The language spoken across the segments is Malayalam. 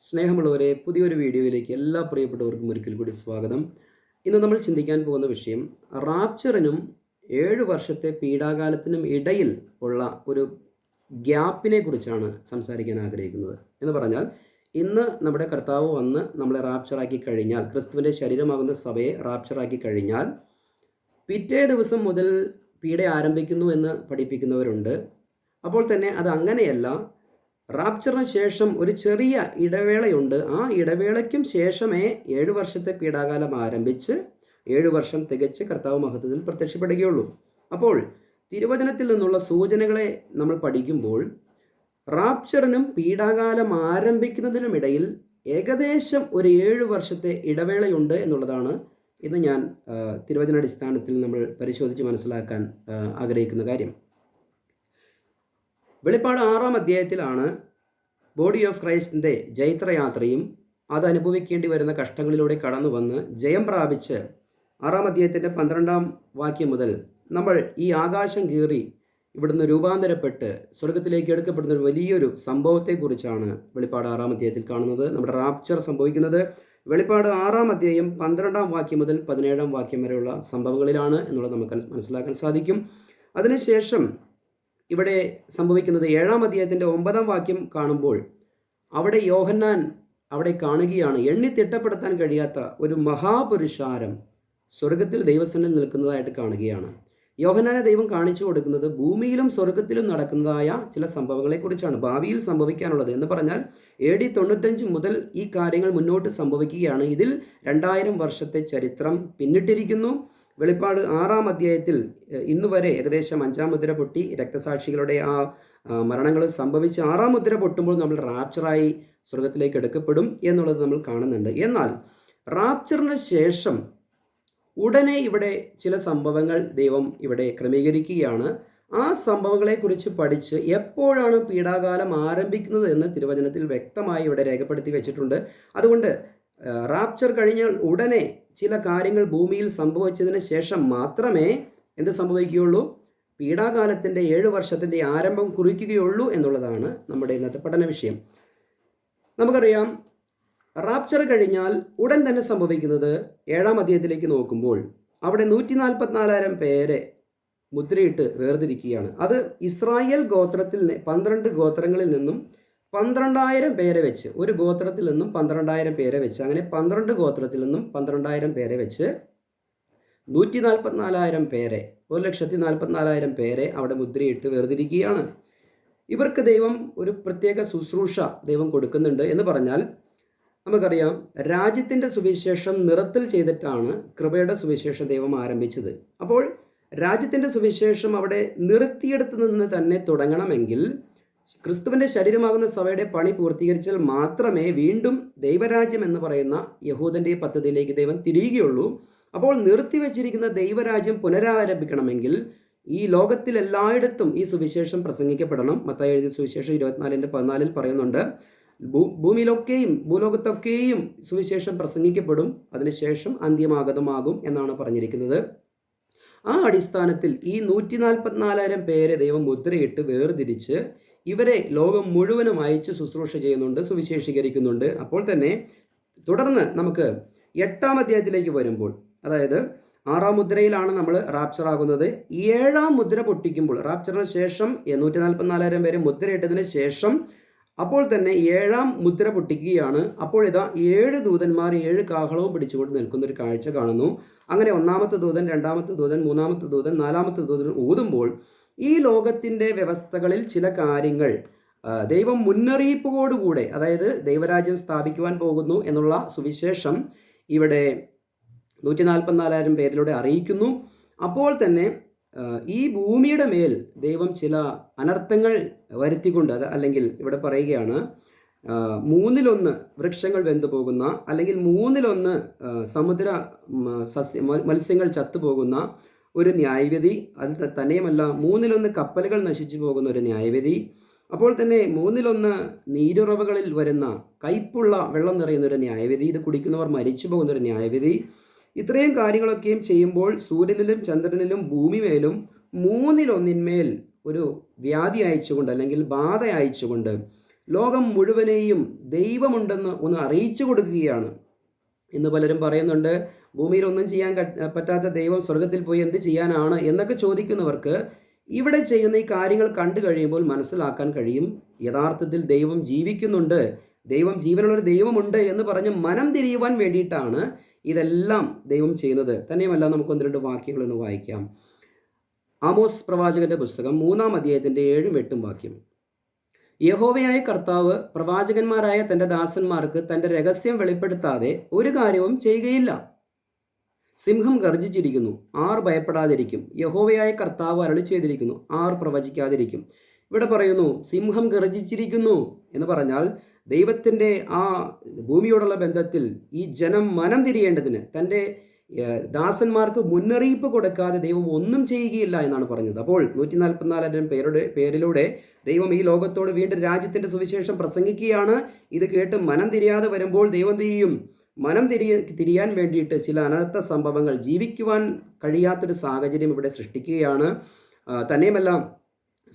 സ്നേഹമുള്ളവരെ, പുതിയൊരു വീഡിയോയിലേക്ക് എല്ലാ പ്രിയപ്പെട്ടവർക്കും ഒരിക്കൽ കൂടി സ്വാഗതം. ഇന്ന് നമ്മൾ ചിന്തിക്കാൻ പോകുന്ന വിഷയം റാപ്ചറിനും 7 വർഷത്തെ പീഡാകാലത്തിനും ഇടയിൽ ഉള്ള ഒരു ഗ്യാപ്പിനെ കുറിച്ചാണ് സംസാരിക്കാൻ ആഗ്രഹിക്കുന്നത്. എന്ന് പറഞ്ഞാൽ, ഇന്ന് നമ്മുടെ കർത്താവ് വന്ന് നമ്മളെ റാപ്ചറാക്കി കഴിഞ്ഞാൽ, ക്രിസ്തുവിൻ്റെ ശരീരമാകുന്ന സഭയെ റാപ്ചറാക്കി കഴിഞ്ഞാൽ പിറ്റേ ദിവസം മുതൽ പീഡ ആരംഭിക്കുന്നു എന്ന് പഠിപ്പിക്കുന്നവരുണ്ട്. അപ്പോൾ തന്നെ അത് അങ്ങനെയല്ല. റാപ്ചറിന് ശേഷം ഒരു ചെറിയ ഇടവേളയുണ്ട്. ആ ഇടവേളയ്ക്കും ശേഷമേ 7 വർഷത്തെ പീഡാകാലം ആരംഭിച്ച് 7 വർഷം തികച്ച് കർത്താവ് മഹത്വത്തിൽ പ്രത്യക്ഷപ്പെടുകയുള്ളൂ. അപ്പോൾ തിരുവചനത്തിൽ നിന്നുള്ള സൂചനകളെ നമ്മൾ പഠിക്കുമ്പോൾ റാപ്ചറിനും പീഡാകാലം ആരംഭിക്കുന്നതിനുമിടയിൽ ഏകദേശം ഒരു 7 വർഷത്തെ ഇടവേളയുണ്ട് എന്നുള്ളതാണ് ഇന്ന് ഞാൻ തിരുവചനാടിസ്ഥാനത്തിൽ നമ്മൾ പരിശോധിച്ച് മനസ്സിലാക്കാൻ ആഗ്രഹിക്കുന്ന കാര്യം. വെളിപ്പാട് 6-ാം അധ്യായത്തിലാണ് ബോഡി ഓഫ് ക്രൈസ്റ്റിൻ്റെ ജൈത്രയാത്രയും അത് അനുഭവിക്കേണ്ടി വരുന്ന കഷ്ടങ്ങളിലൂടെ കടന്നു വന്ന് ജയം പ്രാപിച്ച് 6-ാം അധ്യായത്തിൻ്റെ 12-ാം വാക്യം മുതൽ നമ്മൾ ഈ ആകാശം കീറി ഇവിടുന്ന് രൂപാന്തരപ്പെട്ട് സ്വർഗത്തിലേക്ക് എടുക്കപ്പെടുന്ന ഒരു വലിയൊരു സംഭവത്തെക്കുറിച്ചാണ് വെളിപ്പാട് 6-ാം അധ്യായത്തിൽ കാണുന്നത്. നമ്മുടെ റാപ്ചർ സംഭവിക്കുന്നത് വെളിപ്പാട് 6-ാം അധ്യായം 12-ാം വാക്യം മുതൽ 17-ാം വാക്യം വരെയുള്ള സംഭവങ്ങളിലാണ് എന്നുള്ളത് നമുക്ക് മനസ്സിലാക്കാൻ സാധിക്കും. അതിനുശേഷം ഇവിടെ സംഭവിക്കുന്നത് 7-ാം അധ്യായത്തിൻ്റെ 9-ാം വാക്യം കാണുമ്പോൾ അവിടെ യോഹന്നാൻ അവിടെ കാണുകയാണ് എണ്ണിത്തിട്ടപ്പെടുത്താൻ കഴിയാത്ത ഒരു മഹാപുരുഷാരം സ്വർഗത്തിൽ ദൈവസന്നിധിയിൽ നിൽക്കുന്നതായിട്ട് കാണുകയാണ്. യോഹന്നാനെ ദൈവം കാണിച്ചു കൊടുക്കുന്നത് ഭൂമിയിലും സ്വർഗത്തിലും നടക്കുന്നതായ ചില സംഭവങ്ങളെക്കുറിച്ചാണ്, ഭാവിയിൽ സംഭവിക്കാനുള്ളത്. എന്ന് പറഞ്ഞാൽ AD 95 മുതൽ ഈ കാര്യങ്ങൾ മുന്നോട്ട് സംഭവിക്കുകയാണ്. ഇതിൽ 2000 വർഷത്തെ ചരിത്രം പിന്നിട്ടിരിക്കുന്നു. വെളിപ്പാട് 6-ാം അധ്യായത്തിൽ ഇന്നുവരെ ഏകദേശം 5-ാം മുദ്ര പൊട്ടി രക്തസാക്ഷികളുടെ ആ മരണങ്ങൾ സംഭവിച്ച് 6-ാം മുദ്ര പൊട്ടുമ്പോൾ നമ്മൾ റാപ്ചറായി സ്വർഗത്തിലേക്ക് എടുക്കപ്പെടും എന്നുള്ളത് നമ്മൾ കാണുന്നുണ്ട്. എന്നാൽ റാപ്ചറിന് ശേഷം ഉടനെ ഇവിടെ ചില സംഭവങ്ങൾ ദൈവം ഇവിടെ ക്രമീകരിക്കുകയാണ്. ആ സംഭവങ്ങളെക്കുറിച്ച് പഠിച്ച് എപ്പോഴാണ് പീഡാകാലം ആരംഭിക്കുന്നത് എന്ന് തിരുവചനത്തിൽ വ്യക്തമായി ഇവിടെ രേഖപ്പെടുത്തി വെച്ചിട്ടുണ്ട്. അതുകൊണ്ട് റാപ്ചർ കഴിഞ്ഞാൽ ഉടനെ ചില കാര്യങ്ങൾ ഭൂമിയിൽ സംഭവിച്ചതിന് ശേഷം മാത്രമേ എന്ത് സംഭവിക്കുകയുള്ളൂ, പീഡാകാലത്തിൻ്റെ 7 വർഷത്തിൻ്റെ ആരംഭം കുറിക്കുകയുള്ളൂ എന്നുള്ളതാണ് നമ്മുടെ ഇന്നത്തെ പഠന വിഷയം. നമുക്കറിയാം, റാപ്ചർ കഴിഞ്ഞാൽ ഉടൻ തന്നെ സംഭവിക്കുന്നത് 7-ാം അധ്യായത്തിലേക്ക് നോക്കുമ്പോൾ അവിടെ 144,000 പേരെ മുദ്രയിട്ട് വേർതിരിക്കുകയാണ്. അത് ഇസ്രായേൽ ഗോത്രത്തിൽ 12 ഗോത്രങ്ങളിൽ നിന്നും 12,000 പേരെ വെച്ച്, ഒരു ഗോത്രത്തിൽ നിന്നും 12,000 പേരെ വെച്ച്, അങ്ങനെ 12 ഗോത്രത്തിൽ നിന്നും 12,000 പേരെ വെച്ച് 144,000 പേരെ, 1,44,000 പേരെ അവിടെ മുദ്രയിട്ട് വേർതിരിക്കുകയാണ്. ഇവർക്ക് ദൈവം ഒരു പ്രത്യേക ശുശ്രൂഷ ദൈവം കൊടുക്കുന്നുണ്ട്. എന്ന് പറഞ്ഞാൽ നമുക്കറിയാം, രാജ്യത്തിൻ്റെ സുവിശേഷം നിറത്തിൽ ചെയ്തിട്ടാണ് കൃപയുടെ സുവിശേഷം ദൈവം ആരംഭിച്ചത്. അപ്പോൾ രാജ്യത്തിൻ്റെ സുവിശേഷം അവിടെ നിർത്തിയെടുത്ത് നിന്ന് തന്നെ തുടങ്ങണമെങ്കിൽ ക്രിസ്തുവിൻ്റെ ശരീരമാകുന്ന സഭയുടെ പണി പൂർത്തീകരിച്ചാൽ മാത്രമേ വീണ്ടും ദൈവരാജ്യം എന്ന് പറയുന്ന യഹൂദൻ്റെ പദ്ധതിയിലേക്ക് ദൈവം തിരിയുകയുള്ളൂ. അപ്പോൾ നിർത്തിവെച്ചിരിക്കുന്ന ദൈവരാജ്യം പുനരാരംഭിക്കണമെങ്കിൽ ഈ ലോകത്തിൽ എല്ലായിടത്തും ഈ സുവിശേഷം പ്രസംഗിക്കപ്പെടണം. മത്തായി എഴുതിയ സുവിശേഷം 24:14 പറയുന്നുണ്ട്, ഭൂലോകത്തൊക്കെയും സുവിശേഷം പ്രസംഗിക്കപ്പെടും, അതിനുശേഷം അന്ത്യമാഗതമാകും എന്നാണ് പറഞ്ഞിരിക്കുന്നത്. ആ അടിസ്ഥാനത്തിൽ ഈ 144,000 പേരെ ദൈവം മുദ്രയിട്ട് വേർതിരിച്ച് ഇവരെ ലോകം മുഴുവനും അയച്ച് ശുശ്രൂഷ ചെയ്യുന്നുണ്ട്, സുവിശേഷീകരിക്കുന്നുണ്ട്. അപ്പോൾ തന്നെ തുടർന്ന് നമുക്ക് 8-ാം അധ്യായത്തിലേക്ക് വരുമ്പോൾ, അതായത് 6-ാം മുദ്രയിലാണ് നമ്മൾ റാപ്ചർ ആകുന്നത്. 7-ാം മുദ്ര പൊട്ടിക്കുമ്പോൾ, റാപ്ചറിന് ശേഷം 144,000 പേരെ മുദ്രയിട്ടതിന് ശേഷം അപ്പോൾ തന്നെ 7-ാം മുദ്ര പൊട്ടിക്കുകയാണ്. അപ്പോഴിതാ 7 ദൂതന്മാർ 7 കാഹളവും പിടിച്ചുകൊണ്ട് നിൽക്കുന്ന ഒരു കാഴ്ച കാണുന്നു. അങ്ങനെ 1-ാമത്തെ ദൂതൻ, 2-ാമത്തെ ദൂതൻ, 3-ാമത്തെ ദൂതൻ, 4-ാമത്തെ ദൂതൻ ഊതുമ്പോൾ ഈ ലോകത്തിൻ്റെ വ്യവസ്ഥകളിൽ ചില കാര്യങ്ങൾ ദൈവം മുന്നറിയിപ്പോടുകൂടെ, അതായത് ദൈവരാജ്യം സ്ഥാപിക്കുവാൻ പോകുന്നു എന്നുള്ള സുവിശേഷം ഇവിടെ 144,000 പേരിലൂടെ അറിയിക്കുന്നു. അപ്പോൾ തന്നെ ഈ ഭൂമിയുടെ മേൽ ദൈവം ചില അനർത്ഥങ്ങൾ വരുത്തിക്കൊണ്ട്, അത് അല്ലെങ്കിൽ ഇവിടെ പറയുകയാണ് 1/3 വൃക്ഷങ്ങൾ വെന്തുപോകുന്ന, അല്ലെങ്കിൽ 1/3 സമുദ്ര മത്സ്യങ്ങൾ ചത്തുപോകുന്ന ഒരു ന്യായവിധി. അത് തന്നെയുമല്ല, 1/3 കപ്പലുകൾ നശിച്ചു പോകുന്ന ഒരു ന്യായവിധി. അപ്പോൾ തന്നെ 1/3 നീരുറവുകളിൽ വരുന്ന കയ്പുള്ള വെള്ളം നിറയുന്ന ഒരു ന്യായവിധി. ഇത് കുടിക്കുന്നവർ മരിച്ചു പോകുന്ന ഒരു ന്യായവിധി. ഇത്രയും കാര്യങ്ങളൊക്കെയും ചെയ്യുമ്പോൾ സൂര്യനിലും ചന്ദ്രനിലും ഭൂമിമേലും 1/3 ഒരു വ്യാധി അയച്ചുകൊണ്ട്, അല്ലെങ്കിൽ ബാധ അയച്ചുകൊണ്ട് ലോകം മുഴുവനെയും ദൈവമുണ്ടെന്ന് ഒന്ന് അറിയിച്ചു കൊടുക്കുകയാണ്. ഇന്ന് പലരും പറയുന്നുണ്ട്, ഭൂമിയിൽ ഒന്നും ചെയ്യാൻ പറ്റാത്ത ദൈവം സ്വർഗത്തിൽ പോയി എന്ത് ചെയ്യാനാണ് എന്നൊക്കെ ചോദിക്കുന്നവർക്ക് ഇവിടെ ചെയ്യുന്ന ഈ കാര്യങ്ങൾ കണ്ടു കഴിയുമ്പോൾ മനസ്സിലാക്കാൻ കഴിയും, യഥാർത്ഥത്തിൽ ദൈവം ജീവിക്കുന്നുണ്ട്, ദൈവം ജീവനുള്ളൊരു ദൈവമുണ്ട് എന്ന് പറഞ്ഞ് മനം തിരിയുവാൻ വേണ്ടിയിട്ടാണ് ഇതെല്ലാം ദൈവം ചെയ്യുന്നത്. തന്നെയുമല്ല, നമുക്ക് 1-2 വാക്യങ്ങളൊന്ന് വായിക്കാം. ആമോസ് പ്രവാചകന്റെ പുസ്തകം 3-ാം അധ്യായത്തിൻ്റെ 7-8 വാക്യം. യഹോവയായ കർത്താവ് പ്രവാചകന്മാരായ തൻ്റെ ദാസന്മാർക്ക് തൻ്റെ രഹസ്യം വെളിപ്പെടുത്താതെ ഒരു കാര്യവും ചെയ്യുകയില്ല. സിംഹം ഗർജിച്ചിരിക്കുന്നു, ആർ ഭയപ്പെടാതിരിക്കും? യഹോവയായ കർത്താവ് അരുളി ചെയ്തിരിക്കുന്നു, ആർ പ്രവചിക്കാതിരിക്കും? ഇവിടെ പറയുന്നു സിംഹം ഗർജിച്ചിരിക്കുന്നു എന്ന് പറഞ്ഞാൽ ദൈവത്തിൻ്റെ ആ ഭൂമിയോടുള്ള ബന്ധത്തിൽ ഈ ജനം മനം തിരിയേണ്ടതിന് തൻ്റെ ദാസന്മാർക്ക് മുന്നറിയിപ്പ് കൊടുക്കാതെ ദൈവം ഒന്നും ചെയ്യുകയില്ല എന്നാണ് പറഞ്ഞത്. അപ്പോൾ 144 പേരിലൂടെ ദൈവം ഈ ലോകത്തോട് വീണ്ടും രാജ്യത്തിൻ്റെ സുവിശേഷം പ്രസംഗിക്കുകയാണ്. ഇത് കേട്ട് മനം തിരിയാതെ വരുമ്പോൾ ദൈവം ചെയ്യും, മനം തിരിയാൻ വേണ്ടിയിട്ട് ചില അനർത്ഥ സംഭവങ്ങൾ, ജീവിക്കുവാൻ കഴിയാത്തൊരു സാഹചര്യം ഇവിടെ സൃഷ്ടിക്കുകയാണ്. തന്നെയുമല്ല,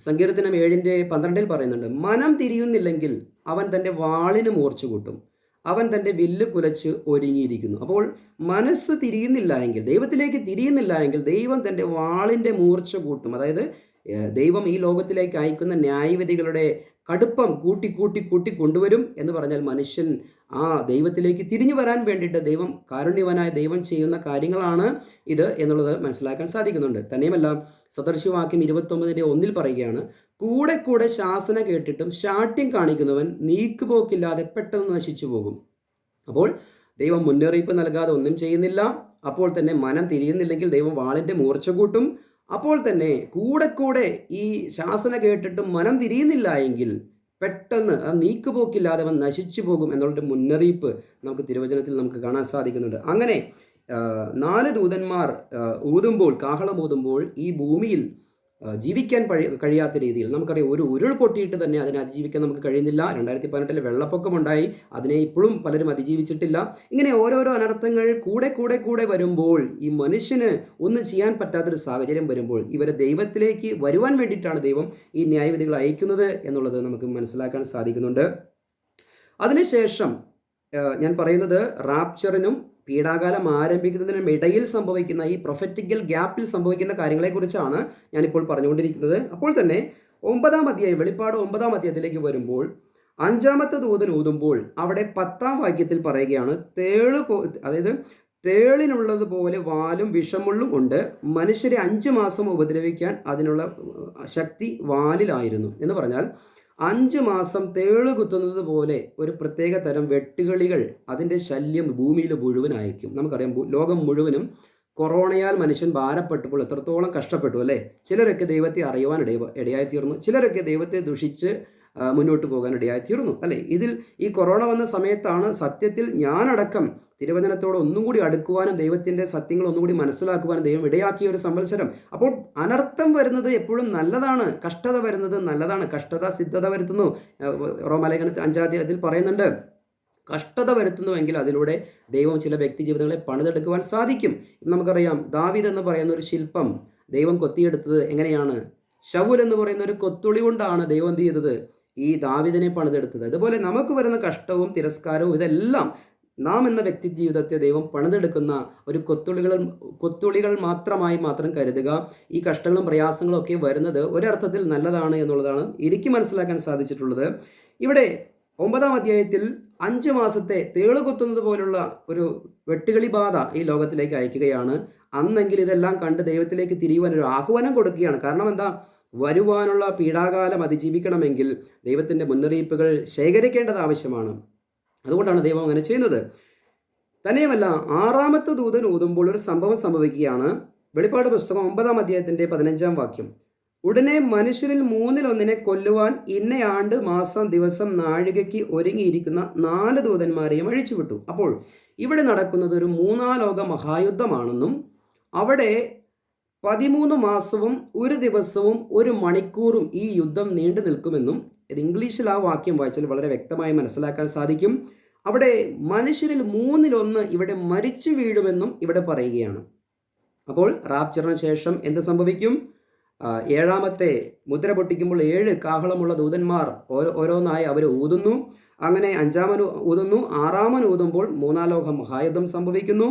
സങ്കീർത്തനം 7:12 പറയുന്നുണ്ട്, മനം തിരിയുന്നില്ലെങ്കിൽ അവൻ തൻ്റെ വാളിന് മൂർച്ച കൂട്ടും, അവൻ തൻ്റെ വില്ല് കുലച്ച് ഒരുങ്ങിയിരിക്കുന്നു. അപ്പോൾ മനസ്സ് തിരിയുന്നില്ല എങ്കിൽ, ദൈവത്തിലേക്ക് തിരിയുന്നില്ല എങ്കിൽ ദൈവം തൻ്റെ വാളിൻ്റെ മൂർച്ച കൂട്ടും. അതായത് ദൈവം ഈ ലോകത്തിലേക്ക് അയക്കുന്ന ന്യായവിധികളുടെ കടുപ്പം കൂട്ടി കൂട്ടി കൂട്ടി കൊണ്ടുവരും എന്ന് പറഞ്ഞാൽ മനുഷ്യൻ ആ ദൈവത്തിലേക്ക് തിരിഞ്ഞു വരാൻ വേണ്ടിയിട്ട് ദൈവം, കാരുണ്യവനായ ദൈവം ചെയ്യുന്ന കാര്യങ്ങളാണ് ഇത് എന്നുള്ളത് മനസ്സിലാക്കാൻ സാധിക്കുന്നുണ്ട്. തന്നെയുമല്ല, സദൃശവാക്യം 29:1 പറയുകയാണ്, കൂടെ കൂടെ ശാസന കേട്ടിട്ടും ശാഠ്യം കാണിക്കുന്നവൻ നീക്കുപോക്കില്ലാതെ പെട്ടെന്ന് നശിച്ചു പോകും. അപ്പോൾ ദൈവം മുന്നറിയിപ്പ് നൽകാതെ ഒന്നും ചെയ്യുന്നില്ല. അപ്പോൾ തന്നെ മനം തിരിയുന്നില്ലെങ്കിൽ ദൈവം വാളിൻ്റെ മൂർച്ച കൂട്ടും. അപ്പോൾ തന്നെ കൂടെ കൂടെ ഈ ശാസന കേട്ടിട്ടും മനം തിരിയുന്നില്ല എങ്കിൽ പെട്ടെന്ന് ആ നീക്കുപോക്കില്ലാതെ അവൻ നശിച്ചു പോകും എന്നുള്ളൊരു മുന്നറിയിപ്പ് നമുക്ക് തിരുവചനത്തിൽ നമുക്ക് കാണാൻ സാധിക്കുന്നുണ്ട്. അങ്ങനെ 4 ദൂതന്മാർ ഊതുമ്പോൾ, കാഹളം ഊതുമ്പോൾ ഈ ഭൂമിയിൽ ജീവിക്കാൻ കഴിയാത്ത രീതിയിൽ, നമുക്കറിയാം, ഒരു ഉരുൾ പൊട്ടിയിട്ട് തന്നെ അതിനെ അതിജീവിക്കാൻ നമുക്ക് കഴിയുന്നില്ല. 2018 വെള്ളപ്പൊക്കമുണ്ടായി, അതിനെ ഇപ്പോഴും പലരും അതിജീവിച്ചിട്ടില്ല. ഇങ്ങനെ ഓരോരോ അനർത്ഥങ്ങൾ കൂടെ കൂടെ കൂടെ വരുമ്പോൾ, ഈ മനുഷ്യന് ഒന്നും ചെയ്യാൻ പറ്റാത്തൊരു സാഹചര്യം വരുമ്പോൾ ഇവരെ ദൈവത്തിലേക്ക് വരുവാൻ വേണ്ടിയിട്ടാണ് ദൈവം ഈ ന്യായവിധികൾ അയക്കുന്നത് എന്നുള്ളത് നമുക്ക് മനസ്സിലാക്കാൻ സാധിക്കുന്നുണ്ട്. അതിനുശേഷം ഞാൻ പറയുന്നത് റാപ്ചറിനും പീഡാകാലം ആരംഭിക്കുന്നതിനും ഇടയിൽ സംഭവിക്കുന്ന ഈ പ്രൊഫറ്റിക്കൽ ഗ്യാപ്പിൽ സംഭവിക്കുന്ന കാര്യങ്ങളെക്കുറിച്ചാണ് ഞാനിപ്പോൾ പറഞ്ഞുകൊണ്ടിരിക്കുന്നത്. അപ്പോൾ തന്നെ 9-ാം അധ്യായം, വെളിപ്പാട് 9-ാം അധ്യായത്തിലേക്ക് വരുമ്പോൾ 5-ാമത്തെ ദൂതൻ ഊതുമ്പോൾ അവിടെ 10-ാം വാക്യത്തിൽ പറയുകയാണ്, അതായത് തേളിനുള്ളതുപോലെ വാലും വിഷമുള്ളും ഉണ്ട്, മനുഷ്യരെ 5 മാസം ഉപദ്രവിക്കാൻ അതിനുള്ള ശക്തി വാലിലായിരുന്നു എന്ന് പറഞ്ഞാൽ 5 മാസം തേള് കുത്തുന്നത് പോലെ ഒരു പ്രത്യേക തരം വെട്ടുകിളികൾ അതിൻ്റെ ശല്യം ഭൂമിയിൽ മുഴുവൻ അയക്കും. നമുക്കറിയാം, ലോകം മുഴുവനും കൊറോണയാൽ മനുഷ്യൻ ഭാരപ്പെട്ടപ്പോൾ എത്രത്തോളം കഷ്ടപ്പെട്ടു അല്ലേ? ചിലരൊക്കെ ദൈവത്തെ അറിയുവാൻ ഇടയായിത്തീർന്നു, ചിലരൊക്കെ ദൈവത്തെ ദുഷിച്ച് മുന്നോട്ട് പോകാൻ ഇടയായിത്തീർന്നു അല്ലേ? ഈ കൊറോണ വന്ന സമയത്താണ് സത്യത്തിൽ ഞാനടക്കം തിരുവചനത്തോട് ഒന്നും കൂടി അടുക്കുവാനും ദൈവത്തിൻ്റെ സത്യങ്ങൾ ഒന്നുകൂടി മനസ്സിലാക്കുവാനും ദൈവം ഇടയാക്കിയ ഒരു സംവത്സരം. അപ്പോൾ അനർത്ഥം വരുന്നത് എപ്പോഴും നല്ലതാണ്, കഷ്ടത വരുന്നത് നല്ലതാണ്. കഷ്ടത സിദ്ധത വരുത്തുന്നു. റോമാലേഖനത്തിൽ 5-ാം അധ്യായത്തിൽ പറയുന്നുണ്ട്, കഷ്ടത വരുത്തുന്നുവെങ്കിൽ അതിലൂടെ ദൈവം ചില വ്യക്തി ജീവിതങ്ങളെ പണിതെടുക്കുവാൻ സാധിക്കും. നമുക്കറിയാം, ദാവീദ് എന്ന് പറയുന്ന ഒരു ശില്പം ദൈവം കൊത്തിയെടുത്തത് എങ്ങനെയാണ്? ശൗൽ എന്ന് പറയുന്ന ഒരു കൊത്തുളി കൊണ്ടാണ് ദൈവം എന്ത് ചെയ്തത്? ഈ ദാവീദിനെ പണിതെടുത്തത്. അതുപോലെ നമുക്ക് വരുന്ന കഷ്ടവും തിരസ്കാരവും ഇതെല്ലാം നാം എന്ന വ്യക്തി ജീവിതത്തെ ദൈവം പണിതെടുക്കുന്ന ഒരു കൊത്തുളികൾ മാത്രം കരുതുക. ഈ കഷ്ടങ്ങളും പ്രയാസങ്ങളും ഒക്കെ വരുന്നത് ഒരർത്ഥത്തിൽ നല്ലതാണ് എന്നുള്ളതാണ് എനിക്ക് മനസ്സിലാക്കാൻ സാധിച്ചിട്ടുള്ളത്. ഇവിടെ 9-ാം അധ്യായത്തിൽ 5 മാസത്തെ തേള് കുത്തുന്നത് പോലുള്ള ഒരു വെട്ടുകിളി ബാധ ഈ ലോകത്തിലേക്ക് അയക്കുകയാണ്. അന്നെങ്കിൽ ഇതെല്ലാം കണ്ട് ദൈവത്തിലേക്ക് തിരിയുവാൻ ഒരു ആഹ്വാനം കൊടുക്കുകയാണ്. കാരണം എന്താ? വരുവാനുള്ള പീഡാകാലം അതിജീവിക്കണമെങ്കിൽ ദൈവത്തിൻ്റെ മുന്നറിയിപ്പുകൾ ശേഖരിക്കേണ്ടത് ആവശ്യമാണ്. അതുകൊണ്ടാണ് ദൈവം അങ്ങനെ ചെയ്യുന്നത്. തന്നെയുമല്ല, 6-ാമത്തെ ദൂതൻ ഊതുമ്പോൾ ഒരു സംഭവം സംഭവിക്കുകയാണ്. വെളിപ്പാട് പുസ്തകം 9-ാം അധ്യായത്തിൻ്റെ 15-ാം വാക്യം, ഉടനെ മനുഷ്യരിൽ 1/3 കൊല്ലുവാൻ ഇന്ന ആണ്ട് മാസം ദിവസം നാഴികയ്ക്ക് ഒരുങ്ങിയിരിക്കുന്ന 4 ദൂതന്മാരെയും അഴിച്ചുവിട്ടു. അപ്പോൾ ഇവിടെ നടക്കുന്നത് ഒരു 3-ാം ലോക മഹായുദ്ധമാണെന്നും അവിടെ 13 മാസവും 1 ദിവസവും 1 മണിക്കൂറും ഈ യുദ്ധം നീണ്ടു നിൽക്കുമെന്നും, ഇത് ഇംഗ്ലീഷിൽ ആ വാക്യം വായിച്ചാൽ വളരെ വ്യക്തമായി മനസ്സിലാക്കാൻ സാധിക്കും. അവിടെ മനുഷ്യരിൽ 1/3 ഇവിടെ മരിച്ചു വീഴുമെന്നും ഇവിടെ പറയുകയാണ്. അപ്പോൾ റാപ്ചറിന് ശേഷം എന്ത് സംഭവിക്കും? ഏഴാമത്തെ മുദ്ര പൊട്ടിക്കുമ്പോൾ 7 കാഹളമുള്ള ദൂതന്മാർ ഓരോന്നായി അവർ ഊതുന്നു. അങ്ങനെ 5-മൻ ഊതുന്നു. 6-മൻ ഊതുമ്പോൾ 3-ാം ലോക മഹായുദ്ധം സംഭവിക്കുന്നു.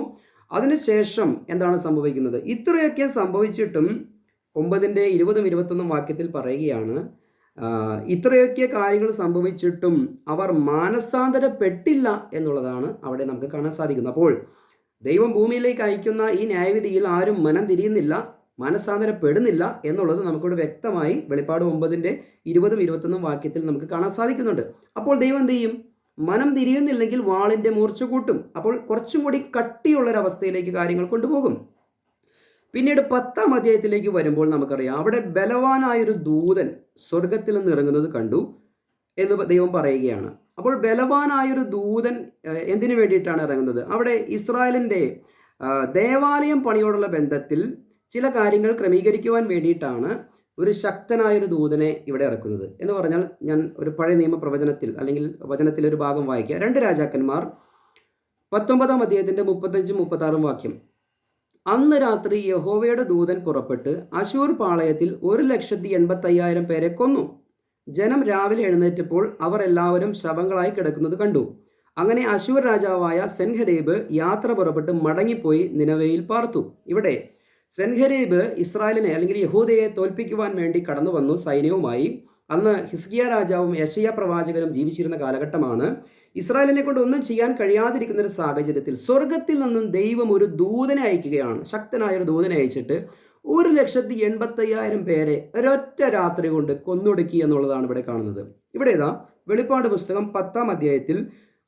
അതിനുശേഷം എന്താണ് സംഭവിക്കുന്നത്? ഇത്രയൊക്കെ സംഭവിച്ചിട്ടും 9-ന്റെ 20-ഉം 21-ഉം വാക്യത്തിൽ പറയുകയാണ്, ഇത്രയൊക്കെ കാര്യങ്ങൾ സംഭവിച്ചിട്ടും അവർ മാനസാന്തരപ്പെട്ടില്ല എന്നുള്ളതാണ് അവിടെ നമുക്ക് കാണാൻ സാധിക്കുന്നത്. അപ്പോൾ ദൈവം ഭൂമിയിലേക്ക് അയക്കുന്ന ഈ ന്യായവിധിയിൽ ആരും മനം തിരിയുന്നില്ല, മാനസാന്തരപ്പെടുന്നില്ല എന്നുള്ളത് നമുക്കിവിടെ വ്യക്തമായി വെളിപ്പാട് 9-ന്റെ 20-ഉം 21-ഉം വാക്യത്തിൽ നമുക്ക് കാണാൻ സാധിക്കുന്നുണ്ട്. അപ്പോൾ ദൈവം എന്ത് ചെയ്യും? മനം തിരിയുന്നില്ലെങ്കിൽ വാളിൻ്റെ മൂർച്ച കൂട്ടും. അപ്പോൾ കുറച്ചും കൂടി കട്ടിയുള്ളൊരവസ്ഥയിലേക്ക് കാര്യങ്ങൾ കൊണ്ടുപോകും. പിന്നീട് 10-ാം അധ്യായത്തിലേക്ക് വരുമ്പോൾ നമുക്കറിയാം, അവിടെ ബലവാനായൊരു ദൂതൻ സ്വർഗത്തിൽ നിന്ന് ഇറങ്ങുന്നത് കണ്ടു എന്ന് ദൈവം പറയുകയാണ്. അപ്പോൾ ബലവാനായൊരു ദൂതൻ എന്തിനു വേണ്ടിയിട്ടാണ് ഇറങ്ങുന്നത്? അവിടെ ഇസ്രായേലിൻ്റെ ദേവാലയം പണിയോടുള്ള ബന്ധത്തിൽ ചില കാര്യങ്ങൾ ക്രമീകരിക്കുവാൻ വേണ്ടിയിട്ടാണ് ഒരു ശക്തനായൊരു ദൂതനെ ഇവിടെ ഇറക്കുന്നത്. എന്ന് പറഞ്ഞാൽ, ഞാൻ ഒരു പഴയ നിയമ പ്രവചനത്തിൽ അല്ലെങ്കിൽ വചനത്തിലെ ഒരു ഭാഗം വായിക്കുക. 2 രാജാക്കന്മാർ 19-ാം അധ്യായത്തിൻ്റെ 35-36 വാക്യം. അന്ന് രാത്രി യഹോവയുടെ ദൂതൻ പുറപ്പെട്ട് അശൂർ പാളയത്തിൽ 1,85,000 പേരെ കൊന്നു. ജനം രാവിലെ എഴുന്നേറ്റപ്പോൾ അവർ എല്ലാവരും ശവങ്ങളായി കിടക്കുന്നത് കണ്ടു. അങ്ങനെ അശൂർ രാജാവായ സെൻഹരീബ് യാത്ര പുറപ്പെട്ട് മടങ്ങിപ്പോയി നിനവയിൽ പാർത്തു. ഇവിടെ സെൻഹരീബ് ഇസ്രായേലിനെ അല്ലെങ്കിൽ യഹൂദയെ തോൽപ്പിക്കുവാൻ വേണ്ടി കടന്നു വന്നു സൈന്യവുമായി. അന്ന് ഹിസ്കിയ രാജാവും യെശയ്യാ പ്രവാചകനും ജീവിച്ചിരുന്ന കാലഘട്ടമാണ്. ഇസ്രായേലിനെ കൊണ്ട് ഒന്നും ചെയ്യാൻ കഴിയാതിരിക്കുന്ന ഒരു സാഹചര്യത്തിൽ സ്വർഗത്തിൽ നിന്നും ദൈവം ഒരു ദൂതനെ അയക്കുകയാണ്. ശക്തനായൊരു ദൂതനെ അയച്ചിട്ട് 1,85,000 പേരെ ഒരൊറ്റ രാത്രി കൊണ്ട് കൊന്നൊടുക്കി എന്നുള്ളതാണ് ഇവിടെ കാണുന്നത്. ഇവിടെ ഇതാ വെളിപ്പാട് പുസ്തകം 10-ാം അധ്യായത്തിൽ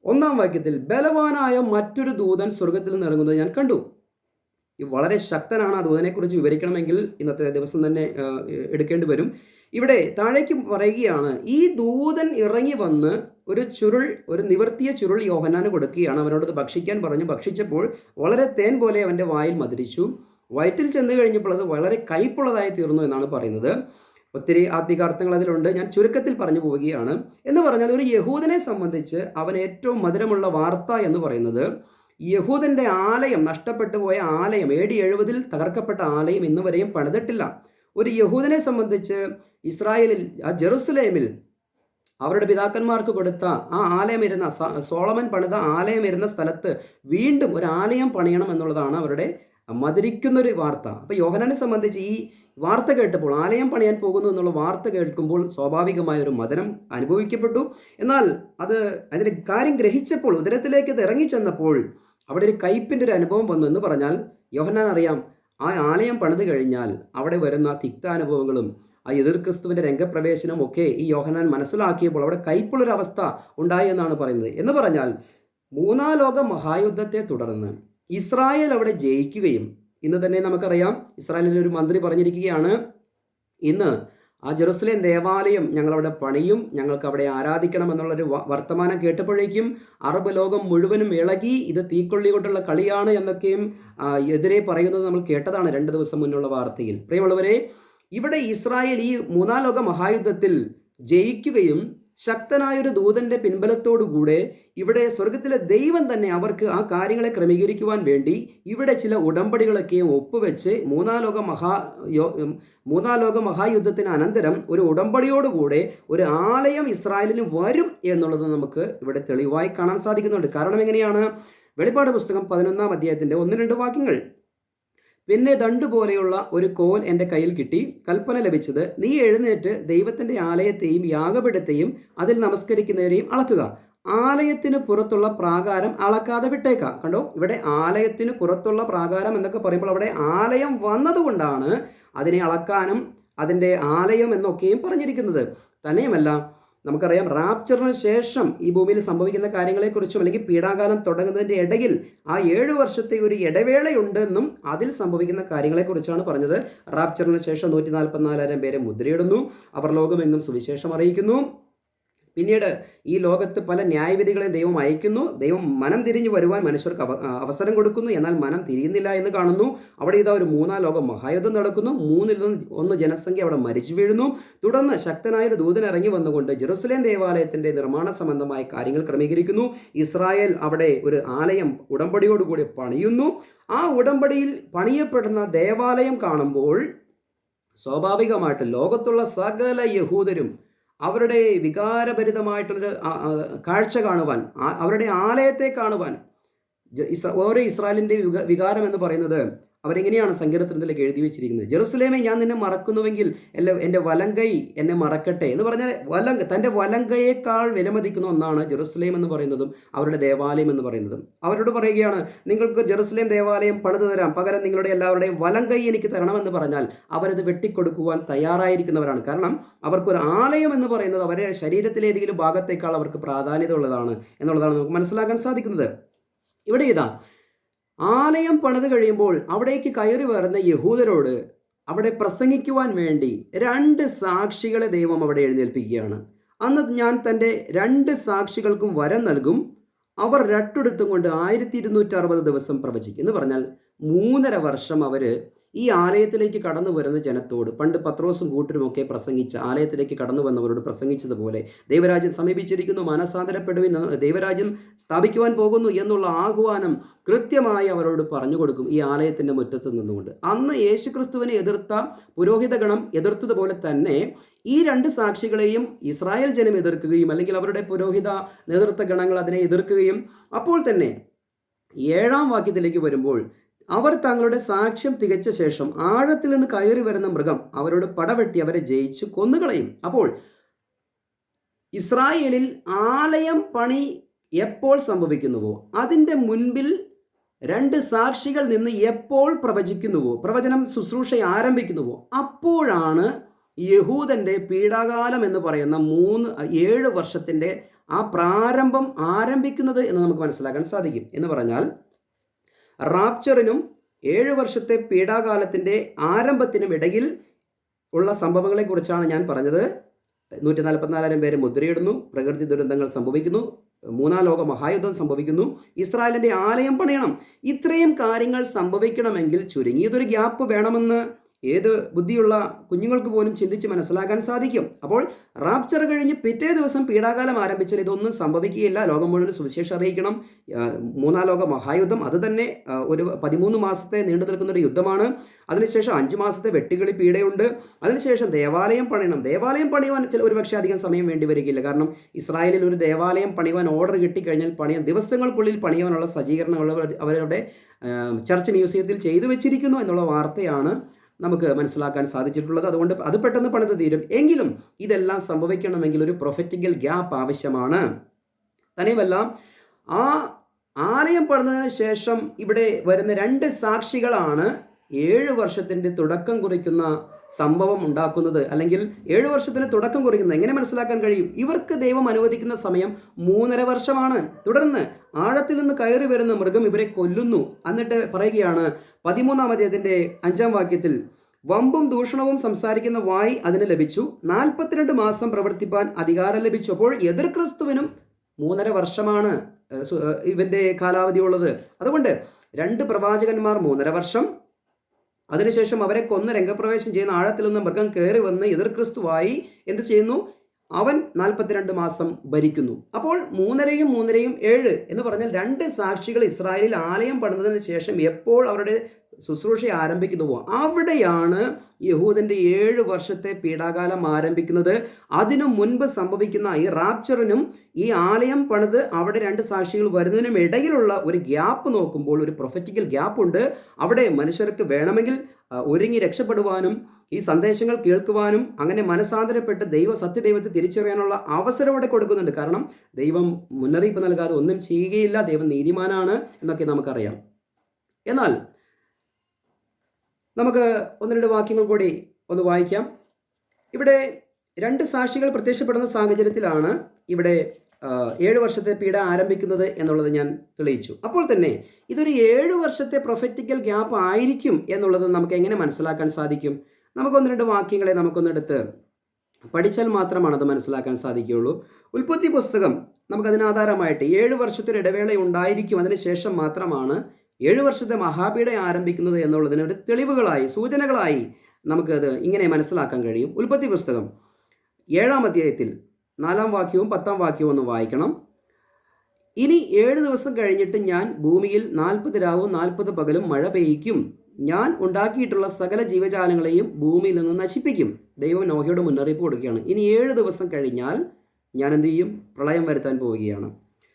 1-ാം വാക്യത്തിൽ ബലവാനായ മറ്റൊരു ദൂതൻ സ്വർഗത്തിൽ നിന്ന് ഇറങ്ങുന്നത് ഞാൻ കണ്ടു. വളരെ ശക്തനാണ്. ആ ദൂതനെക്കുറിച്ച് വിവരിക്കണമെങ്കിൽ ഇന്നത്തെ ദിവസം തന്നെ എടുക്കേണ്ടി വരും. ഇവിടെ താഴേക്ക് പറയുകയാണ്, ഈ ദൂതൻ ഇറങ്ങി വന്ന് ഒരു നിവർത്തിയ ചുരുൾ യോഹന്നാന് കൊടുക്കുകയാണ്. അവനോട് ഭക്ഷിക്കാൻ പറഞ്ഞു. ഭക്ഷിച്ചപ്പോൾ വളരെ തേൻ പോലെ അവൻ്റെ വായിൽ മധുരിച്ചു. വയറ്റിൽ ചെന്ന് കഴിഞ്ഞപ്പോൾ അത് വളരെ കയ്പുള്ളതായി തീർന്നു എന്നാണ് പറയുന്നത്. ഒത്തിരി ആത്മീകാർത്ഥങ്ങൾ അതിലുണ്ട്. ഞാൻ ചുരുക്കത്തിൽ പറഞ്ഞു പോവുകയാണ്. എന്ന് പറഞ്ഞാൽ, ഒരു യഹൂദനെ സംബന്ധിച്ച് അവന് ഏറ്റവും മധുരമുള്ള വാർത്ത എന്ന് പറയുന്നത്, യഹൂദൻ്റെ ആലയം, നഷ്ടപ്പെട്ടു പോയ ആലയം, AD 70-ൽ തകർക്കപ്പെട്ട ആലയം ഇന്ന് വരെയും പണിതിട്ടില്ല. ഒരു യഹൂദനെ സംബന്ധിച്ച് ഇസ്രായേലിൽ ജെറുസലേമിൽ അവരുടെ പിതാക്കന്മാർക്ക് കൊടുത്ത ആ ആലയം ഇരുന്ന സോളമൻ പണിത ആലയം ഇരുന്ന സ്ഥലത്ത് വീണ്ടും ഒരു ആലയം പണിയണം എന്നുള്ളതാണ് അവരുടെ മധുരിക്കുന്നൊരു വാർത്ത. അപ്പോൾ യോഹന്നാനെ സംബന്ധിച്ച് ഈ വാർത്ത കേട്ടപ്പോൾ, ആലയം പണിയാൻ പോകുന്നു എന്നുള്ള വാർത്ത കേൾക്കുമ്പോൾ സ്വാഭാവികമായ ഒരു മധുരം അനുഭവിക്കപ്പെട്ടു. എന്നാൽ അതിൻ്റെ കാര്യം ഗ്രഹിച്ചപ്പോൾ, ഉദരത്തിലേക്ക് ഇത് ഇറങ്ങിച്ചെന്നപ്പോൾ അവിടെ ഒരു കയ്പിൻ്റെ ഒരു അനുഭവം വന്നു. എന്ന് പറഞ്ഞാൽ, യോഹന്നാൻ അറിയാം, ആ ആലയം പണിത് കഴിഞ്ഞാൽ അവിടെ വരുന്ന തിക്താനുഭവങ്ങളും ആ എതിർ ക്രിസ്തുവിൻ്റെ രംഗപ്രവേശനം ഒക്കെ ഈ യോഹന്നാൻ മനസ്സിലാക്കിയപ്പോൾ അവിടെ കയ്പുള്ളൊരവസ്ഥ ഉണ്ടായി എന്നാണ് പറയുന്നത്. എന്ന് പറഞ്ഞാൽ, 3-ാം ലോക മഹായുദ്ധത്തെ തുടർന്ന് ഇസ്രായേൽ അവിടെ ജയിക്കുകയും, ഇന്ന് തന്നെ നമുക്കറിയാം, ഇസ്രായേലിലെ ഒരു മന്ത്രി പറഞ്ഞിരിക്കുകയാണ്, ഇന്ന് ആ ജെറുസലേം ദേവാലയം ഞങ്ങളവിടെ പണിയും, ഞങ്ങൾക്ക് അവിടെ ആരാധിക്കണം എന്നുള്ളൊരു വർത്തമാനം കേട്ടപ്പോഴേക്കും അറബ് ലോകം മുഴുവനും ഇളകി, ഇത് തീക്കൊള്ളി കൊണ്ടുള്ള കളിയാണ് എന്നൊക്കെയും എതിരെ പറയുന്നത് നമ്മൾ കേട്ടതാണ് 2 ദിവസം മുന്നുള്ള വാർത്തയിൽ. പ്രിയമുള്ളവരെ, ഇവിടെ ഇസ്രായേൽ ഈ 3-ാം ലോക മഹായുദ്ധത്തിൽ ജയിക്കുകയും ശക്തനായൊരു ദൂതൻ്റെ പിൻബലത്തോടുകൂടെ ഇവിടെ സ്വർഗത്തിലെ ദൈവം തന്നെ അവർക്ക് ആ കാര്യങ്ങളെ ക്രമീകരിക്കുവാൻ വേണ്ടി ഇവിടെ ചില ഉടമ്പടികളൊക്കെയും ഒപ്പുവെച്ച് 3-ാം ലോക മഹായുദ്ധത്തിന് അനന്തരം ഒരു ഉടമ്പടിയോടുകൂടെ ഒരു ആലയം ഇസ്രായേലിന് വരും എന്നുള്ളത് നമുക്ക് ഇവിടെ തെളിവായി കാണാൻ സാധിക്കുന്നുണ്ട്. കാരണം എങ്ങനെയാണ്? വെളിപ്പാട് പുസ്തകം 11-ാം അധ്യായത്തിൻ്റെ 1-2 വാക്യങ്ങൾ. പിന്നെ ദണ്ട് പോലെയുള്ള ഒരു കോൽ എൻ്റെ കയ്യിൽ കിട്ടി. കൽപ്പന ലഭിച്ചത്, നീ എഴുന്നേറ്റ് ദൈവത്തിൻ്റെ ആലയത്തെയും യാഗപീഠത്തെയും അതിൽ നമസ്കരിക്കുന്നവരെയും അളക്കുക. ആലയത്തിന് പുറത്തുള്ള പ്രാകാരം അളക്കാതെ വിട്ടേക്കാം. കണ്ടോ, ഇവിടെ ആലയത്തിന് പുറത്തുള്ള പ്രാകാരം എന്നൊക്കെ പറയുമ്പോൾ അവിടെ ആലയം വന്നതുകൊണ്ടാണ് അതിനെ അളക്കാനും അതിൻ്റെ ആലയം എന്നൊക്കെയും പറഞ്ഞിരിക്കുന്നത്. തന്നെയുമല്ല, നമുക്കറിയാം, റാപ്ചറിന് ശേഷം ഈ ഭൂമിയിൽ സംഭവിക്കുന്ന കാര്യങ്ങളെക്കുറിച്ചും അല്ലെങ്കിൽ പീഡാകാലം തുടങ്ങുന്നതിൻ്റെ ഇടയിൽ ആ 7 വർഷത്തെ ഒരു ഇടവേളയുണ്ടെന്നും അതിൽ സംഭവിക്കുന്ന കാര്യങ്ങളെക്കുറിച്ചാണ് പറഞ്ഞത്. റാപ്ചറിന് ശേഷം 144,000 പേരെ മുദ്രയിടുന്നു. അവർ ലോകമെങ്ങും സുവിശേഷം അറിയിക്കുന്നു. പിന്നീട് ഈ ലോകത്ത് പല ന്യായവിധികളെയും ദൈവം അയക്കുന്നു. ദൈവം മനം തിരിഞ്ഞു വരുവാൻ മനുഷ്യർക്ക് അവസരം കൊടുക്കുന്നു. എന്നാൽ മനം തിരിയുന്നില്ല എന്ന് കാണുന്നു. അവിടെ ഇതാ ഒരു 3-ാം ലോക മഹായുദ്ധം നടക്കുന്നു. 3-1 ജനസംഖ്യ അവിടെ മരിച്ചു വീഴുന്നു. തുടർന്ന് ശക്തനായൊരു ദൂതൻ ഇറങ്ങി വന്നുകൊണ്ട് ജെറുസലേം ദേവാലയത്തിൻ്റെ നിർമ്മാണ സംബന്ധമായ കാര്യങ്ങൾ ക്രമീകരിക്കുന്നു. ഇസ്രായേൽ അവിടെ ഒരു ആലയം ഉടമ്പടിയോടുകൂടി പണിയുന്നു. ആ ഉടമ്പടിയിൽ പണിയപ്പെടുന്ന ദേവാലയം കാണുമ്പോൾ സ്വാഭാവികമായിട്ട് ലോകത്തുള്ള സകല യഹൂദരും അവരുടെ വികാരഭരിതമായിട്ടുള്ളൊരു കാഴ്ച കാണുവാൻ, അവരുടെ ആലയത്തെ കാണുവാൻ, ഓരോ ഇസ്രായേലിൻ്റെ വികാരം എന്ന് പറയുന്നത് അവരെങ്ങനെയാണ് സങ്കീർത്തനത്തിലേക്ക് എഴുതി വെച്ചിരിക്കുന്നത്? ജെറുസലേമേ, ഞാൻ നിന്നെ മറക്കുന്നുവെങ്കിൽ എൻ്റെ വലങ്കൈ എന്നെ മറക്കട്ടെ എന്ന് പറഞ്ഞാൽ തൻ്റെ വലങ്കയേക്കാൾ വിലമതിക്കുന്ന ഒന്നാണ് ജെറുസലേം എന്ന് പറയുന്നതും അവരുടെ ദേവാലയം എന്ന് പറയുന്നതും. അവരോട് പറയുകയാണ്, നിങ്ങൾക്ക് ജെറുസലേം ദേവാലയം പണിതു തരാം, പകരം നിങ്ങളുടെ എല്ലാവരുടെയും വലങ്കൈ എനിക്ക് തരണമെന്ന് പറഞ്ഞാൽ അവരത് വെട്ടിക്കൊടുക്കുവാൻ തയ്യാറായിരിക്കുന്നവരാണ്. കാരണം അവർക്കൊരു ആലയം എന്ന് പറയുന്നത് അവരുടെ ശരീരത്തിലെ ഏതെങ്കിലും ഭാഗത്തേക്കാൾ അവർക്ക് പ്രാധാന്യത ഉള്ളതാണ് എന്നുള്ളതാണ് നമുക്ക് മനസ്സിലാക്കാൻ സാധിക്കുന്നത്. ഇവിടെ ഇതാ, ആലയം പണിത് കഴിയുമ്പോൾ അവിടേക്ക് കയറി വരുന്ന യഹൂദരോട് അവിടെ പ്രസംഗിക്കുവാൻ വേണ്ടി 2 സാക്ഷികളെ ദൈവം അവിടെ എഴുന്നേൽപ്പിക്കുകയാണ്. അന്ന് ഞാൻ തൻ്റെ 2 സാക്ഷികൾക്കും വരം നൽകും, അവർ രട്ടെടുത്തും കൊണ്ട് 1260 ദിവസം പ്രവചിക്കും എന്ന് പറഞ്ഞാൽ 3.5 വർഷം അവർ ഈ ആലയത്തിലേക്ക് കടന്നു വരുന്ന ജനത്തോട്, പണ്ട് പത്രോസും കൂട്ടരുമൊക്കെ പ്രസംഗിച്ച, ആലയത്തിലേക്ക് കടന്നു വന്നവരോട് പ്രസംഗിച്ചതുപോലെ ദൈവരാജ്യം സമീപിച്ചിരിക്കുന്നു, മനസാന്തരപ്പെടുവിൻ, ദൈവരാജ്യം സ്ഥാപിക്കുവാൻ പോകുന്നു എന്നുള്ള ആഹ്വാനം കൃത്യമായി അവരോട് പറഞ്ഞു കൊടുക്കും ഈ ആലയത്തിൻ്റെ മുറ്റത്ത് നിന്നുകൊണ്ട്. അന്ന് യേശുക്രിസ്തുവിനെ എതിർത്ത പുരോഹിതഗണം എതിർത്തതുപോലെ തന്നെ ഈ 2 സാക്ഷികളെയും ഇസ്രായേൽ ജനം എതിർക്കുകയും, അല്ലെങ്കിൽ അവരുടെ പുരോഹിത നേതൃത്വ ഗണങ്ങൾ അതിനെ എതിർക്കുകയും, അപ്പോൾ തന്നെ 7-ാം വാക്യത്തിലേക്ക് വരുമ്പോൾ അവർ തങ്ങളുടെ സാക്ഷ്യം തികച്ച ശേഷം ആഴത്തിൽ നിന്ന് കയറി വരുന്ന മൃഗം അവരോട് പടവെട്ടി അവരെ ജയിച്ചു കൊന്നുകളയും. അപ്പോൾ ഇസ്രായേലിൽ ആലയം പണി എപ്പോൾ സംഭവിക്കുന്നുവോ അതിൻ്റെ മുൻപിൽ 2 സാക്ഷികൾ നിന്ന് എപ്പോൾ പ്രവചിക്കുന്നുവോ, പ്രവചനം ശുശ്രൂഷ ആരംഭിക്കുന്നുവോ, അപ്പോഴാണ് യഹൂദൻ്റെ പീഡാകാലം എന്ന് പറയുന്ന 7 വർഷത്തിൻ്റെ ആ പ്രാരംഭം ആരംഭിക്കുന്നത് എന്ന് നമുക്ക് മനസ്സിലാക്കാൻ സാധിക്കും. എന്ന് പറഞ്ഞാൽ റാപ്ചറിനും 7 വർഷത്തെ പീഡാകാലത്തിൻ്റെ ആരംഭത്തിനും ഇടയിൽ ഉള്ള സംഭവങ്ങളെക്കുറിച്ചാണ് ഞാൻ പറഞ്ഞത്. 144,000 പേര് മുദ്രയിടുന്നു, പ്രകൃതി ദുരന്തങ്ങൾ സംഭവിക്കുന്നു, 3-ാം ലോക മഹായുദ്ധം സംഭവിക്കുന്നു, ഇസ്രായേലിൻ്റെ ആലയം പണിയണം. ഇത്രയും കാര്യങ്ങൾ സംഭവിക്കണമെങ്കിൽ ചുരുങ്ങിയതൊരു ഗ്യാപ്പ് വേണമെന്ന് ഏത് ബുദ്ധിയുള്ള കുഞ്ഞുങ്ങൾക്ക് പോലും ചിന്തിച്ച് മനസ്സിലാക്കാൻ സാധിക്കും. അപ്പോൾ റാപ്ചർ കഴിഞ്ഞ് പിറ്റേ ദിവസം പീഡാകാലം ആരംഭിച്ചാൽ ഇതൊന്നും സംഭവിക്കുകയില്ല. ലോകം മുഴുവൻ സുവിശേഷം അറിയിക്കണം. 3-ാം ലോക മഹായുദ്ധം അത് തന്നെ ഒരു 13 മാസത്തെ നീണ്ടു നിൽക്കുന്നൊരു യുദ്ധമാണ്. അതിനുശേഷം 5 മാസത്തെ വെട്ടുകിളി പീഡയുണ്ട്. അതിനുശേഷം ദേവാലയം പണിയണം. ദേവാലയം പണിയുവാൻ ഒരുപക്ഷെ അധികം സമയം വേണ്ടി വരികയില്ല. കാരണം ഇസ്രായേലിൽ ഒരു ദേവാലയം പണിയുവാൻ ഓർഡർ കിട്ടിക്കഴിഞ്ഞാൽ ദിവസങ്ങൾക്കുള്ളിൽ പണിയുവാനുള്ള സജ്ജീകരണങ്ങൾ അവരുടെ ചർച്ച് മ്യൂസിയത്തിൽ ചെയ്തു വെച്ചിരിക്കുന്നു എന്നുള്ള വാർത്തയാണ് നമുക്ക് മനസ്സിലാക്കാൻ സാധിച്ചിട്ടുള്ളത്. അതുകൊണ്ട് അത് പെട്ടെന്ന് പണിത് തീരും. എങ്കിലും ഇതെല്ലാം സംഭവിക്കണമെങ്കിൽ ഒരു പ്രൊഫറ്റിക്കൽ ഗ്യാപ്പ് ആവശ്യമാണ്. തന്നെയുമല്ല, ആ ആലയം പണിതതിന് ശേഷം ഇവിടെ വരുന്ന 2 സാക്ഷികളാണ് 7 വർഷത്തിൻ്റെ തുടക്കം കുറിക്കുന്ന സംഭവം ഉണ്ടാക്കുന്നത്, അല്ലെങ്കിൽ 7 വർഷത്തിന് തുടക്കം കുറിക്കുന്നത്. എങ്ങനെ മനസ്സിലാക്കാൻ കഴിയും? ഇവർക്ക് ദൈവം അനുവദിക്കുന്ന സമയം 3.5 വർഷമാണ്. തുടർന്ന് ആഴത്തിൽ നിന്ന് കയറി വരുന്ന മൃഗം ഇവരെ കൊല്ലുന്നു. എന്നിട്ട് പറയുകയാണ് 13-ാം അധ്യായത്തിൻ്റെ 5-ാം വാക്യത്തിൽ, വമ്പും ദൂഷണവും സംസാരിക്കുന്ന വായി അതിന് ലഭിച്ചു, 42 മാസം പ്രവർത്തിപ്പാൻ അധികാരം ലഭിച്ചു. അപ്പോൾ എതിർ ക്രിസ്തുവിനും 3.5 വർഷമാണ് ഇവൻ്റെ കാലാവധി ഉള്ളത്. അതുകൊണ്ട് 2 പ്രവാചകന്മാർ 3.5 വർഷം, അതിനുശേഷം അവരെ കൊന്ന് രംഗപ്രവേശം ചെയ്യുന്ന ആഴത്തിൽ നിന്ന് മൃഗം കയറി വന്ന് എതിർ ക്രിസ്തുവായി എന്ത് ചെയ്യുന്നു? അവൻ 42 മാസം ഭരിക്കുന്നു. അപ്പോൾ 3.5 7 എന്ന് പറഞ്ഞാൽ 2 സാക്ഷികൾ ഇസ്രായേലിൽ ആലയം പണിതതിന് ശേഷം എപ്പോൾ അവരുടെ ശുശ്രൂഷ ആരംഭിക്കുന്നുവോ അവിടെയാണ് യഹൂദൻ്റെ 7 വർഷത്തെ പീഡാകാലം ആരംഭിക്കുന്നത്. അതിനു മുൻപ് സംഭവിക്കുന്ന ഈ റാപ്ചറിനും ഈ ആലയം പണിത് അവിടെ 2 സാക്ഷികൾ വരുന്നതിനും ഇടയിലുള്ള ഒരു ഗ്യാപ്പ് നോക്കുമ്പോൾ ഒരു പ്രൊഫറ്റിക്കൽ ഗ്യാപ്പ് ഉണ്ട്. അവിടെ മനുഷ്യർക്ക് വേണമെങ്കിൽ ഒരുങ്ങി രക്ഷപ്പെടുവാനും ഈ സന്ദേശങ്ങൾ കേൾക്കുവാനും അങ്ങനെ മനസാന്തരപ്പെട്ട് സത്യദൈവത്തെ തിരിച്ചറിയാനുള്ള അവസരം അവിടെ കൊടുക്കുന്നുണ്ട്. കാരണം ദൈവം മുന്നറിയിപ്പ് നൽകാതെ ഒന്നും ചെയ്യുകയില്ല, ദൈവം നീതിമാനാണ് എന്നൊക്കെ നമുക്കറിയാം. എന്നാൽ നമുക്ക് 1-2 വാക്യങ്ങൾ കൂടി ഒന്ന് വായിക്കാം. ഇവിടെ 2 സാക്ഷികൾ പ്രത്യക്ഷപ്പെടുന്ന സാഹചര്യത്തിലാണ് ഇവിടെ 7 വർഷത്തെ പീഡ ആരംഭിക്കുന്നത് എന്നുള്ളത് ഞാൻ തെളിയിച്ചു. അപ്പോൾ തന്നെ ഇതൊരു 7 വർഷത്തെ പ്രൊഫറ്റിക്കൽ ഗ്യാപ്പ് ആയിരിക്കും എന്നുള്ളത് നമുക്ക് എങ്ങനെ മനസ്സിലാക്കാൻ സാധിക്കും? നമുക്ക് 1-2 വാക്യങ്ങളെ നമുക്കൊന്നെടുത്ത് പഠിച്ചാൽ മാത്രമാണ് അത് മനസ്സിലാക്കാൻ സാധിക്കുകയുള്ളൂ. ഉൽപ്പത്തി പുസ്തകം നമുക്കതിനാധാരമായിട്ട് 7 വർഷത്തൊരു ഇടവേള ഉണ്ടായിരിക്കും, അതിനുശേഷം മാത്രമാണ് 7 വർഷത്തെ മഹാപീഡ ആരംഭിക്കുന്നത് എന്നുള്ളതിന് ഒരു തെളിവുകളായി, സൂചനകളായി നമുക്കത് ഇങ്ങനെ മനസ്സിലാക്കാൻ കഴിയും. ഉൽപ്പത്തി പുസ്തകം 7-ാം അധ്യായത്തിൽ 4-ാം വാക്യവും 10-ാം വാക്യവും ഒന്ന് വായിക്കണം. ഇനി 7 ദിവസം കഴിഞ്ഞിട്ട് ഞാൻ ഭൂമിയിൽ 40 രാവും 40 പകലും മഴ പെയ്യിക്കും. ഞാൻ ഉണ്ടാക്കിയിട്ടുള്ള സകല ജീവജാലങ്ങളെയും ഭൂമിയിൽ നിന്ന് നശിപ്പിക്കും. ദൈവം നോഹയോട് മുന്നറിയിപ്പ് കൊടുക്കുകയാണ്. ഇനി 7 ദിവസം കഴിഞ്ഞാൽ ഞാൻ എന്ത് ചെയ്യും? പ്രളയം വരുത്താൻ പോവുകയാണ്.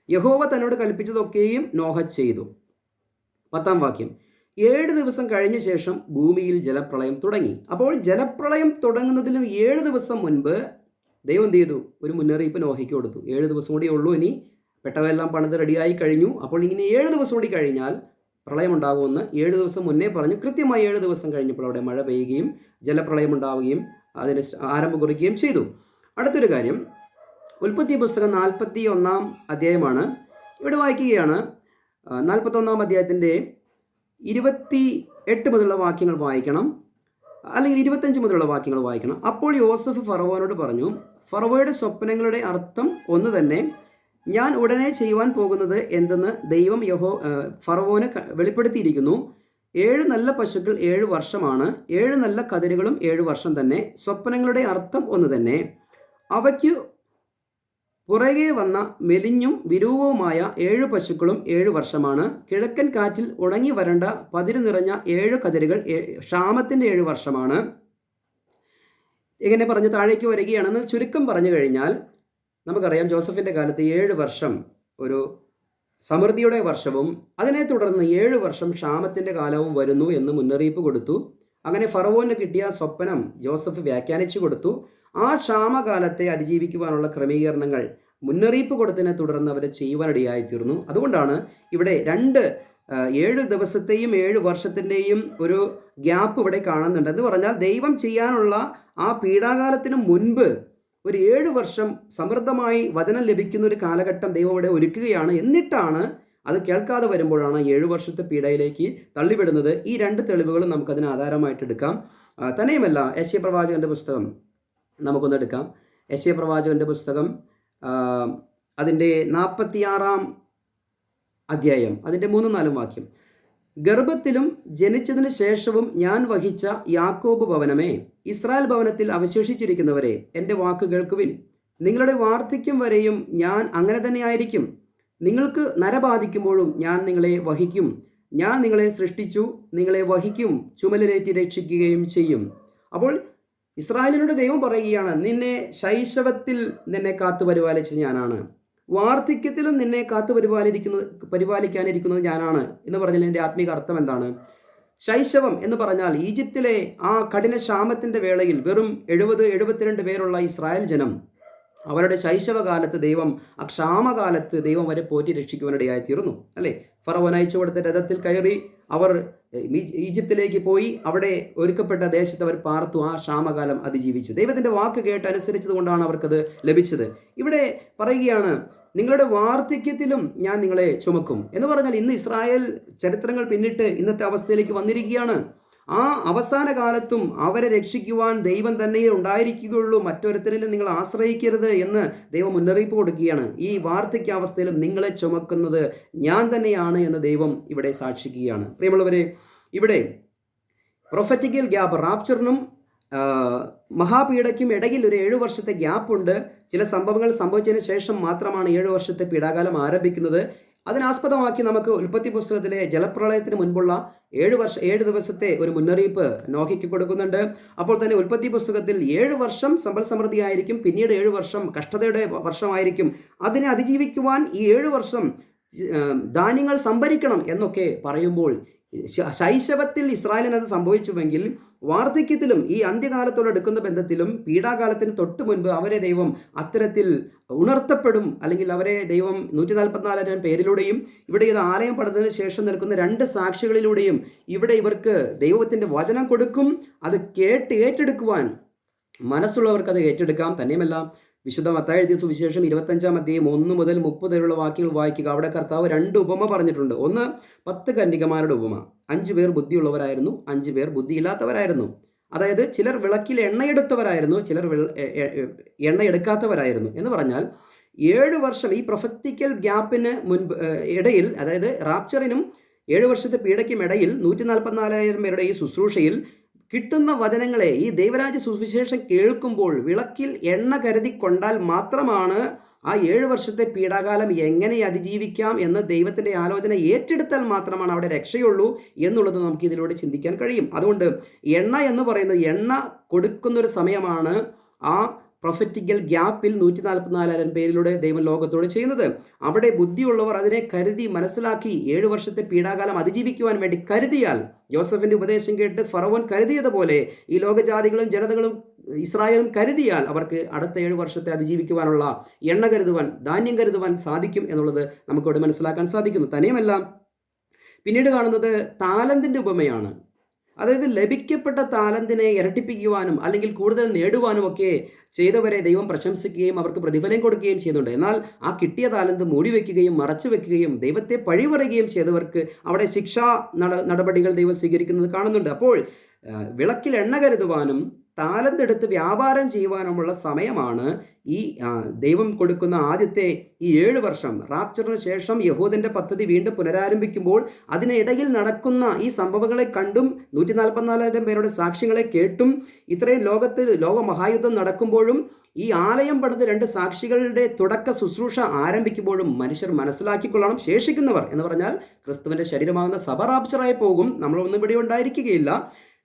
യഹോവ തന്നോട് കൽപ്പിച്ചതൊക്കെയും നോഹ ചെയ്തു. 10-ാം വാക്യം, 7 ദിവസം കഴിഞ്ഞ ശേഷം ഭൂമിയിൽ ജലപ്രളയം തുടങ്ങി. അപ്പോൾ ജലപ്രളയം തുടങ്ങുന്നതിലും 7 ദിവസം മുൻപ് ദൈവം എന്ത് ചെയ്തു? ഒരു മുന്നറിയിപ്പ് നോഹയ്ക്ക് കൊടുത്തു. 7 ദിവസം കൂടി ഉള്ളൂ, ഇനി പെട്ടവെല്ലാം പണിത് റെഡിയായി കഴിഞ്ഞു. അപ്പോൾ ഇങ്ങനെ 7 ദിവസം കൂടി കഴിഞ്ഞാൽ പ്രളയം ഉണ്ടാകുമെന്ന് 7 ദിവസം മുന്നേ പറഞ്ഞു. കൃത്യമായി 7 ദിവസം കഴിഞ്ഞപ്പോൾ അവിടെ മഴ പെയ്യുകയും ജലപ്രളയം ഉണ്ടാവുകയും അതിന് ആരംഭം കുറിക്കുകയും ചെയ്തു. അടുത്തൊരു കാര്യം, ഉൽപ്പത്തി പുസ്തകം 41-ാം അധ്യായമാണ്. ഇവിടെ വായിക്കുകയാണ്. 41-ാം അധ്യായത്തിൻ്റെ 28 മുതലുള്ള വാക്യങ്ങൾ വായിക്കണം, അല്ലെങ്കിൽ 25 മുതലുള്ള വാക്യങ്ങൾ വായിക്കണം. അപ്പോൾ യോസഫ് ഫറവോനോട് പറഞ്ഞു, ഫറവോയുടെ സ്വപ്നങ്ങളുടെ അർത്ഥം ഒന്ന് തന്നെ. ഞാൻ ഉടനെ ചെയ്യുവാൻ പോകുന്നത് എന്തെന്ന് ദൈവം ഫറവോന് വെളിപ്പെടുത്തിയിരിക്കുന്നു. 7 നല്ല പശുക്കൾ 7 വർഷമാണ്, 7 നല്ല കതിരുകളും 7 വർഷം തന്നെ. സ്വപ്നങ്ങളുടെ അർത്ഥം ഒന്ന് തന്നെ. അവയ്ക്ക് പുറകെ വന്ന മെലിഞ്ഞും വിരൂപവുമായ 7 പശുക്കളും 7 വർഷമാണ്. കിഴക്കൻ കാറ്റിൽ ഉണങ്ങി വരണ്ട പതിര് നിറഞ്ഞ 7 കതിരുകൾ ക്ഷാമത്തിൻ്റെ 7 വർഷമാണ്. ഇങ്ങനെ പറഞ്ഞ് താഴേക്ക് വരികയാണെന്ന് ചുരുക്കം പറഞ്ഞു കഴിഞ്ഞാൽ, നമുക്കറിയാം ജോസഫിൻ്റെ കാലത്ത് 7 വർഷം ഒരു സമൃദ്ധിയുടെ വർഷവും അതിനെ തുടർന്ന് 7 വർഷം ക്ഷാമത്തിൻ്റെ കാലവും വരുന്നു എന്ന് മുന്നറിയിപ്പ് കൊടുത്തു. അങ്ങനെ ഫറവോന് കിട്ടിയ സ്വപ്നം ജോസഫ് വ്യാഖ്യാനിച്ചു കൊടുത്തു. ആ ക്ഷാമകാലത്തെ അതിജീവിക്കുവാനുള്ള ക്രമീകരണങ്ങൾ മുന്നറിയിപ്പ് കൊടുത്തതിനെ തുടർന്ന് അവർ ചെയ്യുവാനിടയായിത്തീർന്നു. അതുകൊണ്ടാണ് ഇവിടെ 7 ദിവസത്തെയും 7 വർഷത്തിൻ്റെയും ഒരു ഗ്യാപ്പ് ഇവിടെ കാണുന്നുണ്ട്. എന്ന് പറഞ്ഞാൽ ദൈവം ചെയ്യാനുള്ള ആ പീഡാകാലത്തിന് മുൻപ് ഒരു 7 വർഷം സമൃദ്ധമായി വചനം ലഭിക്കുന്ന ഒരു കാലഘട്ടം ദൈവം ഇവിടെ ഒരുക്കുകയാണ്. എന്നിട്ടാണ് അത് കേൾക്കാതെ വരുമ്പോഴാണ് 7 വർഷത്തെ പീഡയിലേക്ക് തള്ളിവിടുന്നത്. ഈ 2 തെളിവുകളും നമുക്കതിന് ആധാരമായിട്ട് എടുക്കാം. തന്നെയുമല്ല, യെശയ്യാ പ്രവാചകൻ്റെ പുസ്തകം നമുക്കൊന്നെടുക്കാം. യെശയ്യാ പ്രവാചകൻ്റെ പുസ്തകം അതിൻ്റെ 46-ാം അധ്യായം അതിൻ്റെ 3-4 വാക്യം. ഗർഭത്തിലും ജനിച്ചതിന് ശേഷവും ഞാൻ വഹിച്ച യാക്കോബ് ഭവനമേ, ഇസ്രായേൽ ഭവനത്തിൽ അവശേഷിച്ചിരിക്കുന്നവരെ, എൻ്റെ വാക്ക് കേൾക്കുവിൻ. നിങ്ങളുടെ വാർദ്ധക്യം വരെയും ഞാൻ അങ്ങനെ തന്നെ ആയിരിക്കും. നിങ്ങൾക്ക് നര ബാധിക്കുമ്പോഴും ഞാൻ നിങ്ങളെ വഹിക്കും. ഞാൻ നിങ്ങളെ സൃഷ്ടിച്ചു, നിങ്ങളെ വഹിക്കും, ചുമലിലേറ്റി രക്ഷിക്കുകയും ചെയ്യും. അപ്പോൾ ഇസ്രായേലിനോട് ദൈവം പറയുകയാണ്, നിന്നെ ശൈശവത്തിൽ നിന്നെ കാത്തു പരിപാലിച്ച ഞാനാണ്, വാർദ്ധക്യത്തിലും നിന്നെ കാത്തു പരിപാലിക്കാനിരിക്കുന്നത് ഞാനാണ് എന്ന് പറഞ്ഞാൽ എൻ്റെ ആത്മീക അർത്ഥം എന്താണ്? ശൈശവം എന്ന് പറഞ്ഞാൽ ഈജിപ്തിലെ ആ കഠിന ക്ഷാമത്തിൻ്റെ വേളയിൽ വെറും 72 പേരുള്ള ഇസ്രായേൽ ജനം, അവരുടെ ശൈശവകാലത്ത് ദൈവം, ആ ക്ഷാമകാലത്ത് ദൈവം അവരെ പോറ്റി രക്ഷിക്കുവാനിടയായിത്തീർന്നു. അല്ലേ? ഫറവോൻ അയച്ചു കൊടുത്ത രഥത്തിൽ കയറി അവർ ഈജിപ്തിലേക്ക് പോയി അവിടെ ഒരുക്കപ്പെട്ട ദേശത്ത് അവർ പാർത്തു. ആ ക്ഷാമകാലം അതിജീവിച്ചു. ദൈവത്തിൻ്റെ വാക്ക് കേട്ട് അനുസരിച്ചത് കൊണ്ടാണ് അവർക്കത് ലഭിച്ചത്. ഇവിടെ പറയുകയാണ്, നിങ്ങളുടെ വാർദ്ധക്യത്തിലും ഞാൻ നിങ്ങളെ ചുമക്കും എന്ന് പറഞ്ഞാൽ ഇന്ന് ഇസ്രായേൽ ചരിത്രങ്ങൾ പിന്നിട്ട് ഇന്നത്തെ അവസ്ഥയിലേക്ക് വന്നിരിക്കുകയാണ്. ആ അവസാന കാലത്തും അവരെ രക്ഷിക്കുവാൻ ദൈവം തന്നെയേ ഉണ്ടായിരിക്കുകയുള്ളൂ, മറ്റൊരുത്തരിലും നിങ്ങൾ ആശ്രയിക്കരുത് എന്ന് ദൈവം മുന്നറിയിപ്പ് കൊടുക്കുകയാണ്. ഈ വാർദ്ധക്യാവസ്ഥയിലും നിങ്ങളെ ചുമക്കുന്നത് ഞാൻ തന്നെയാണ് എന്ന് ദൈവം ഇവിടെ സാക്ഷിക്കുകയാണ്. പ്രിയമുള്ളവരെ, ഇവിടെ പ്രൊഫറ്റിക്കൽ ഗ്യാപ്പ്, റാപ്ചറിനും മഹാപീഡയ്ക്കും ഇടയിൽ ഒരു 7 വർഷത്തെ ഗ്യാപ്പുണ്ട്. ചില സംഭവങ്ങൾ സംഭവിച്ചതിന് ശേഷം മാത്രമാണ് 7 വർഷത്തെ പീഡാകാലം ആരംഭിക്കുന്നത്. അതിനാസ്പദമാക്കി നമുക്ക് ഉൽപ്പത്തി പുസ്തകത്തിലെ ജലപ്രളയത്തിന് മുൻപുള്ള 7 ദിവസത്തെ ഒരു മുന്നറിയിപ്പ് നോഹയ്ക്ക് കൊടുക്കുന്നുണ്ട്. അപ്പോൾ തന്നെ ഉൽപ്പത്തി പുസ്തകത്തിൽ 7 വർഷം സമ്പൽ സമൃദ്ധിയായിരിക്കും, പിന്നീട് 7 വർഷം കഷ്ടതയുടെ വർഷമായിരിക്കും. അതിനെ അതിജീവിക്കുവാൻ ഈ 7 വർഷം ധാന്യങ്ങൾ സംഭരിക്കണം എന്നൊക്കെ പറയുമ്പോൾ ശൈശവത്തിൽ ഇസ്രായേലിന് അത് സംഭവിച്ചുവെങ്കിൽ വാർദ്ധക്യത്തിലും ഈ അന്ത്യകാലത്തോടടുക്കുന്ന ബന്ധത്തിലും പീഡാകാലത്തിന് തൊട്ട് മുൻപ് അവരെ ദൈവം അത്തരത്തിൽ ഉണർത്തപ്പെടും. അല്ലെങ്കിൽ അവരെ ദൈവം 144 പേരിലൂടെയും ഇവിടെ ഇത് ആലയം പണിതതിന് ശേഷം നിൽക്കുന്ന 2 സാക്ഷികളിലൂടെയും ഇവിടെ ഇവർക്ക് ദൈവത്തിൻ്റെ വചനം കൊടുക്കും. അത് ഏറ്റെടുക്കുവാൻ മനസ്സുള്ളവർക്ക് അത് ഏറ്റെടുക്കാം. തന്നെയുമല്ല, വിശുദ്ധ മത്തായി എഴുതിയ സുവിശേഷം 25-ാം അധ്യായം 1 മുതൽ 30 വരെയുള്ള വാക്യങ്ങൾ വായിക്കുക. അവിടെ കർത്താവ് 2 ഉപമ പറഞ്ഞിട്ടുണ്ട്. ഒന്ന് 10 കന്യകമാരുടെ ഉപമ. 5 പേർ ബുദ്ധിയുള്ളവരായിരുന്നു, 5 പേർ ബുദ്ധിയില്ലാത്തവരായിരുന്നു. അതായത് ചിലർ വിളക്കിൽ എണ്ണയെടുത്തവരായിരുന്നു, ചിലർ എണ്ണയെടുക്കാത്തവരായിരുന്നു. എന്ന് പറഞ്ഞാൽ 7 വർഷം ഈ പ്രൊഫറ്റിക്കൽ ഗ്യാപ്പിന് മുൻപ് ഇടയിൽ, അതായത് റാപ്ചറിനും 7 വർഷത്തെ പീഡയ്ക്കും ഇടയിൽ 144,000 പേരുടെ ഈ ശുശ്രൂഷയിൽ കിട്ടുന്ന വചനങ്ങളെ, ഈ ദൈവരാജ്യ സുവിശേഷം കേൾക്കുമ്പോൾ വിളക്കിൽ എണ്ണ കരുതി കൊണ്ടാൽ മാത്രമാണ് ആ 7 വർഷത്തെ പീഡാകാലം എങ്ങനെ അതിജീവിക്കാം എന്ന് ദൈവത്തിൻ്റെ ആലോചന ഏറ്റെടുത്താൽ മാത്രമാണ് അവിടെ രക്ഷയുള്ളൂ എന്നുള്ളത് നമുക്ക് ഇതിലൂടെ ചിന്തിക്കാൻ കഴിയും. അതുകൊണ്ട് എണ്ണ എന്ന് പറയുന്നത്, എണ്ണ കൊടുക്കുന്നൊരു സമയമാണ് ആ പ്രൊഫറ്റിക്കൽ ഗ്യാപ്പിൽ 144,000 പേരിലൂടെ ദൈവം ലോകത്തോട് ചെയ്യുന്നത്. അവിടെ ബുദ്ധിയുള്ളവർ അതിനെ കരുതി മനസ്സിലാക്കി 7 വർഷത്തെ പീഡാകാലം അതിജീവിക്കുവാൻ വേണ്ടി കരുതിയാൽ, യോസഫിൻ്റെ ഉപദേശം കേട്ട് ഫറവോൻ കരുതിയതുപോലെ ഈ ലോകജാതികളും ജനതകളും ഇസ്രായേലും കരുതിയാൽ അവർക്ക് അടുത്ത 7 വർഷത്തെ അതിജീവിക്കുവാനുള്ള എണ്ണ കരുതുവാൻ, ധാന്യം കരുതുവാൻ സാധിക്കും എന്നുള്ളത് നമുക്കിവിടെ മനസ്സിലാക്കാൻ സാധിക്കുന്നു. തന്നെയുമല്ല, പിന്നീട് കാണുന്നത് താലന്തിൻ്റെ ഉപമയാണ്. അതായത് ലഭിക്കപ്പെട്ട താലന്തിനെ ഇരട്ടിപ്പിക്കുവാനും അല്ലെങ്കിൽ കൂടുതൽ നേടുവാനും ഒക്കെ ചെയ്തവരെ ദൈവം പ്രശംസിക്കുകയും അവർക്ക് പ്രതിഫലം കൊടുക്കുകയും ചെയ്യുന്നുണ്ട്. എന്നാൽ ആ കിട്ടിയ താലന്ത് മൂടിവെക്കുകയും മറച്ചു വെക്കുകയും ദൈവത്തെ പഴിപറയുകയും ചെയ്തവർക്ക് അവിടെ ശിക്ഷാ നടപടികൾ ദൈവം സ്വീകരിക്കുന്നത് കാണുന്നുണ്ട്. അപ്പോൾ വിളക്കിൽ എണ്ണ കരുതുവാനും താലന്തെടുത്ത് വ്യാപാരം ചെയ്യുവാനുമുള്ള സമയമാണ് ഈ ദൈവം കൊടുക്കുന്ന ആദ്യത്തെ ഈ 7 വർഷം. റാപ്ചറിന് ശേഷം യഹൂദൻ്റെ പദ്ധതി വീണ്ടും പുനരാരംഭിക്കുമ്പോൾ അതിനിടയിൽ നടക്കുന്ന ഈ സംഭവങ്ങളെ കണ്ടും 144,000 പേരുടെ സാക്ഷ്യങ്ങളെ കേട്ടും ഇത്രയും ലോകമഹായുദ്ധം നടക്കുമ്പോഴും ഈ ആലയം പണിത് 2 സാക്ഷികളുടെ തുടക്ക ശുശ്രൂഷ ആരംഭിക്കുമ്പോഴും മനുഷ്യർ മനസ്സിലാക്കിക്കൊള്ളണം, ശേഷിക്കുന്നവർ എന്ന് പറഞ്ഞാൽ ക്രിസ്തുവിൻ്റെ ശരീരമാകുന്ന സഭ റാപ്ചറായി പോകും. നമ്മളൊന്നും ഇവിടെ ഉണ്ടായിരിക്കുകയില്ല.